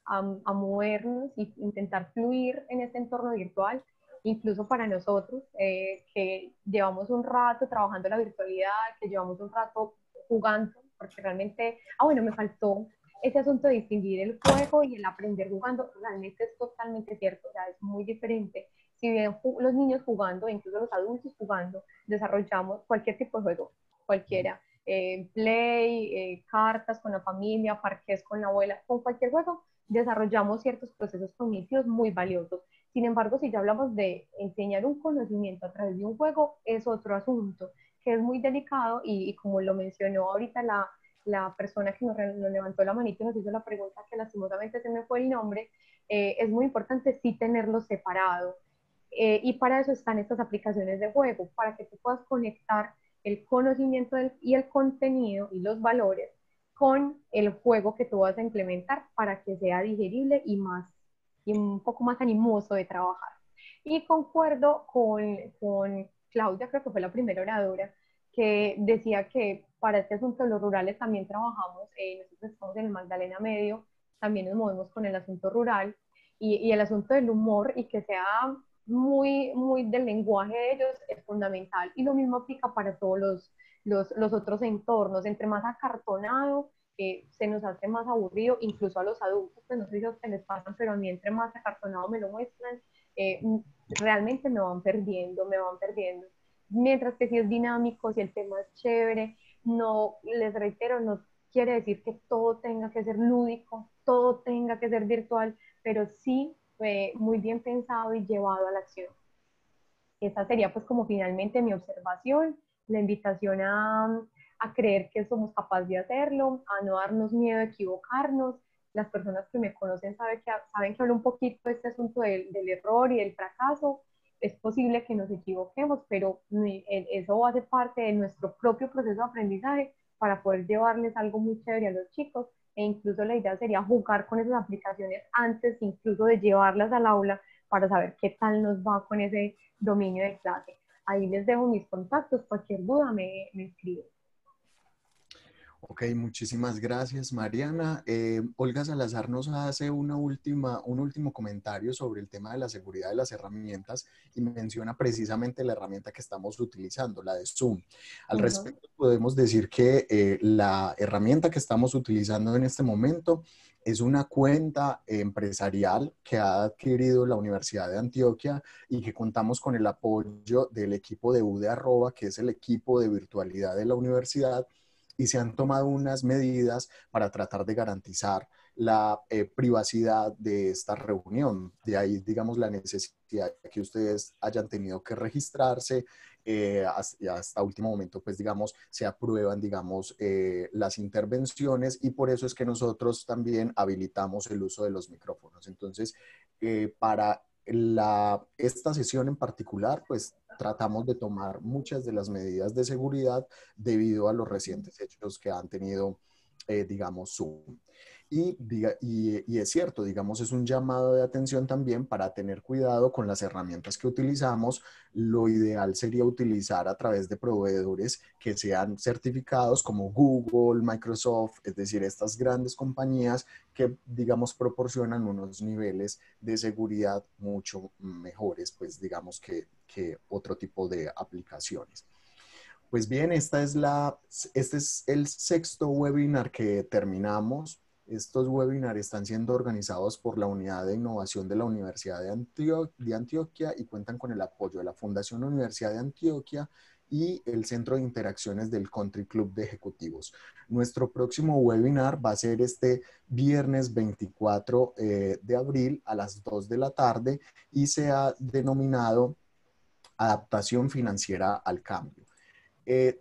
a movernos e intentar fluir en este entorno virtual, incluso para nosotros que llevamos un rato trabajando la virtualidad, que llevamos un rato jugando, porque realmente, bueno, me faltó ese asunto de distinguir el juego y el aprender jugando, realmente es totalmente cierto, o sea, es muy diferente. Si bien los niños jugando, incluso los adultos jugando, desarrollamos cualquier tipo de juego, cualquiera, play, cartas con la familia, parques con la abuela, con cualquier juego, desarrollamos ciertos procesos cognitivos muy valiosos. Sin embargo, si ya hablamos de enseñar un conocimiento a través de un juego, es otro asunto que es muy delicado y como lo mencionó ahorita la persona que nos levantó la manita y nos hizo la pregunta, que lastimosamente se me fue el nombre, es muy importante sí tenerlo separado. Y para eso están estas aplicaciones de juego, para que tú puedas conectar el conocimiento y el contenido y los valores con el juego que tú vas a implementar para que sea digerible y un poco más animoso de trabajar. Y concuerdo con Claudia, creo que fue la primera oradora, que decía que para este asunto de los rurales también trabajamos, nosotros estamos en el Magdalena Medio, también nos movemos con el asunto rural y el asunto del humor y que sea muy del lenguaje de ellos es fundamental. Y lo mismo aplica para todos los otros entornos. Entre más acartonado, se nos hace más aburrido, incluso a los adultos, pues no sé si a ustedes les pasan, pero a mí entre más acartonado me lo muestran, realmente me van perdiendo. Mientras que si es dinámico, si el tema es chévere, no, les reitero, no quiere decir que todo tenga que ser lúdico, todo tenga que ser virtual, pero sí muy bien pensado y llevado a la acción. Esa sería pues como finalmente mi observación, la invitación a creer que somos capaces de hacerlo, a no darnos miedo a equivocarnos, las personas que me conocen saben que hablo un poquito de este asunto del error y del fracaso. Es posible que nos equivoquemos, pero eso hace parte de nuestro propio proceso de aprendizaje para poder llevarles algo muy chévere a los chicos. E incluso la idea sería jugar con esas aplicaciones antes incluso de llevarlas al aula para saber qué tal nos va con ese dominio de clase. Ahí les dejo mis contactos, cualquier duda me escriben. Ok, muchísimas gracias, Mariana. Olga Salazar nos hace un último comentario sobre el tema de la seguridad de las herramientas y menciona precisamente la herramienta que estamos utilizando, la de Zoom. Al respecto, podemos decir que la herramienta que estamos utilizando en este momento es una cuenta empresarial que ha adquirido la Universidad de Antioquia y que contamos con el apoyo del equipo de UDE Arroba, que es el equipo de virtualidad de la universidad, y se han tomado unas medidas para tratar de garantizar la privacidad de esta reunión. De ahí, digamos, la necesidad de que ustedes hayan tenido que registrarse hasta último momento, pues, digamos, se aprueban, digamos, las intervenciones y por eso es que nosotros también habilitamos el uso de los micrófonos. Entonces, para esta sesión en particular, pues, tratamos de tomar muchas de las medidas de seguridad debido a los recientes hechos que han tenido, digamos, Zoom. Y es cierto, digamos, es un llamado de atención también para tener cuidado con las herramientas que utilizamos. Lo ideal sería utilizar a través de proveedores que sean certificados como Google, Microsoft, es decir, estas grandes compañías que, digamos, proporcionan unos niveles de seguridad mucho mejores, pues, digamos, que otro tipo de aplicaciones. Pues bien, este es el sexto webinar que terminamos. Estos webinars están siendo organizados por la Unidad de Innovación de la Universidad de Antioquia y cuentan con el apoyo de la Fundación Universidad de Antioquia y el Centro de Interacciones del Country Club de Ejecutivos. Nuestro próximo webinar va a ser este viernes 24 de abril a las 2 de la tarde y se ha denominado Adaptación Financiera al Cambio.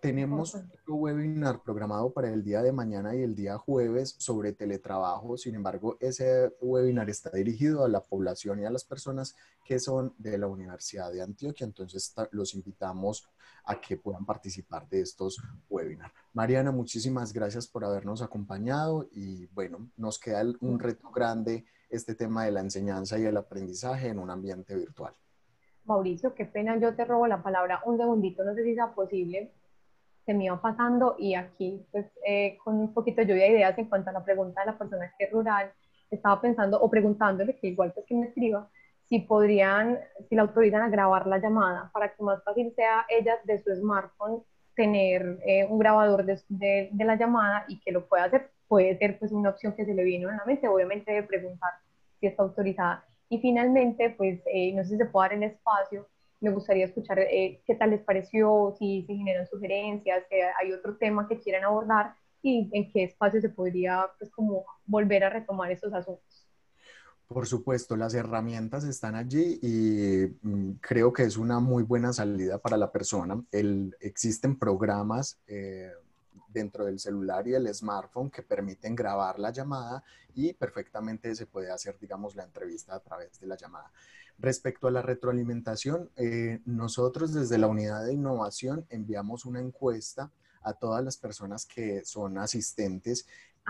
Tenemos otro webinar programado para el día de mañana y el día jueves sobre teletrabajo. Sin embargo, ese webinar está dirigido a la población y a las personas que son de la Universidad de Antioquia. Entonces, los invitamos a que puedan participar de estos webinars. Mariana, muchísimas gracias por habernos acompañado y bueno, nos queda un reto grande este tema de la enseñanza y el aprendizaje en un ambiente virtual. Mauricio, qué pena, yo te robo la palabra un segundito, no sé si sea posible, se me iba pasando y aquí, pues, con un poquito de lluvia de ideas en cuanto a la pregunta de la persona que es rural, estaba pensando o preguntándole, que igual pues que me escriba, si la autorizan a grabar la llamada para que más fácil sea ella de su smartphone tener un grabador de la llamada y que lo pueda hacer, puede ser pues una opción que se le vino a la mente, obviamente debe preguntar si está autorizada. Y finalmente, pues, no sé si se puede dar el espacio, me gustaría escuchar qué tal les pareció, si se generan sugerencias, si hay otro tema que quieran abordar y en qué espacio se podría, pues, como volver a retomar estos asuntos. Por supuesto, las herramientas están allí y creo que es una muy buena salida para la persona. Existen programas dentro del celular y el smartphone que permiten grabar la llamada y perfectamente se puede hacer, digamos, la entrevista a través de la llamada. Respecto a la retroalimentación, nosotros desde la unidad de innovación enviamos una encuesta a todas las personas que son asistentes.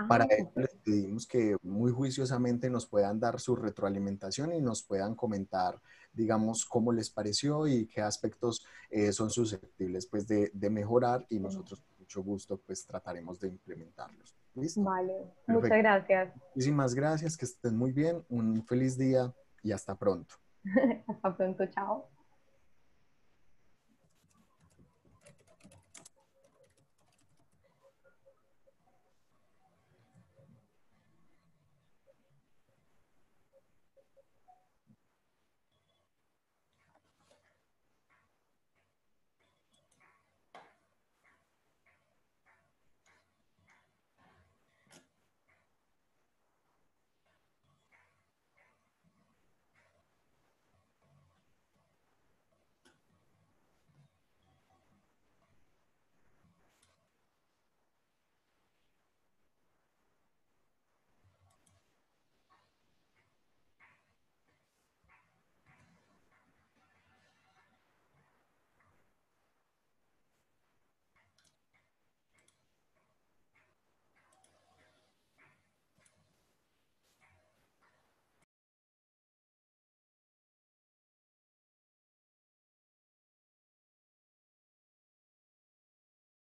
Para ello les pedimos que muy juiciosamente nos puedan dar su retroalimentación y nos puedan comentar, digamos, cómo les pareció y qué aspectos son susceptibles pues, de mejorar y nosotros con mucho gusto pues trataremos de implementarlos. ¿Listo? Vale, Perfecto. muchas gracias. Muchísimas gracias, que estén muy bien, un feliz día y hasta pronto. Hasta pronto, chao.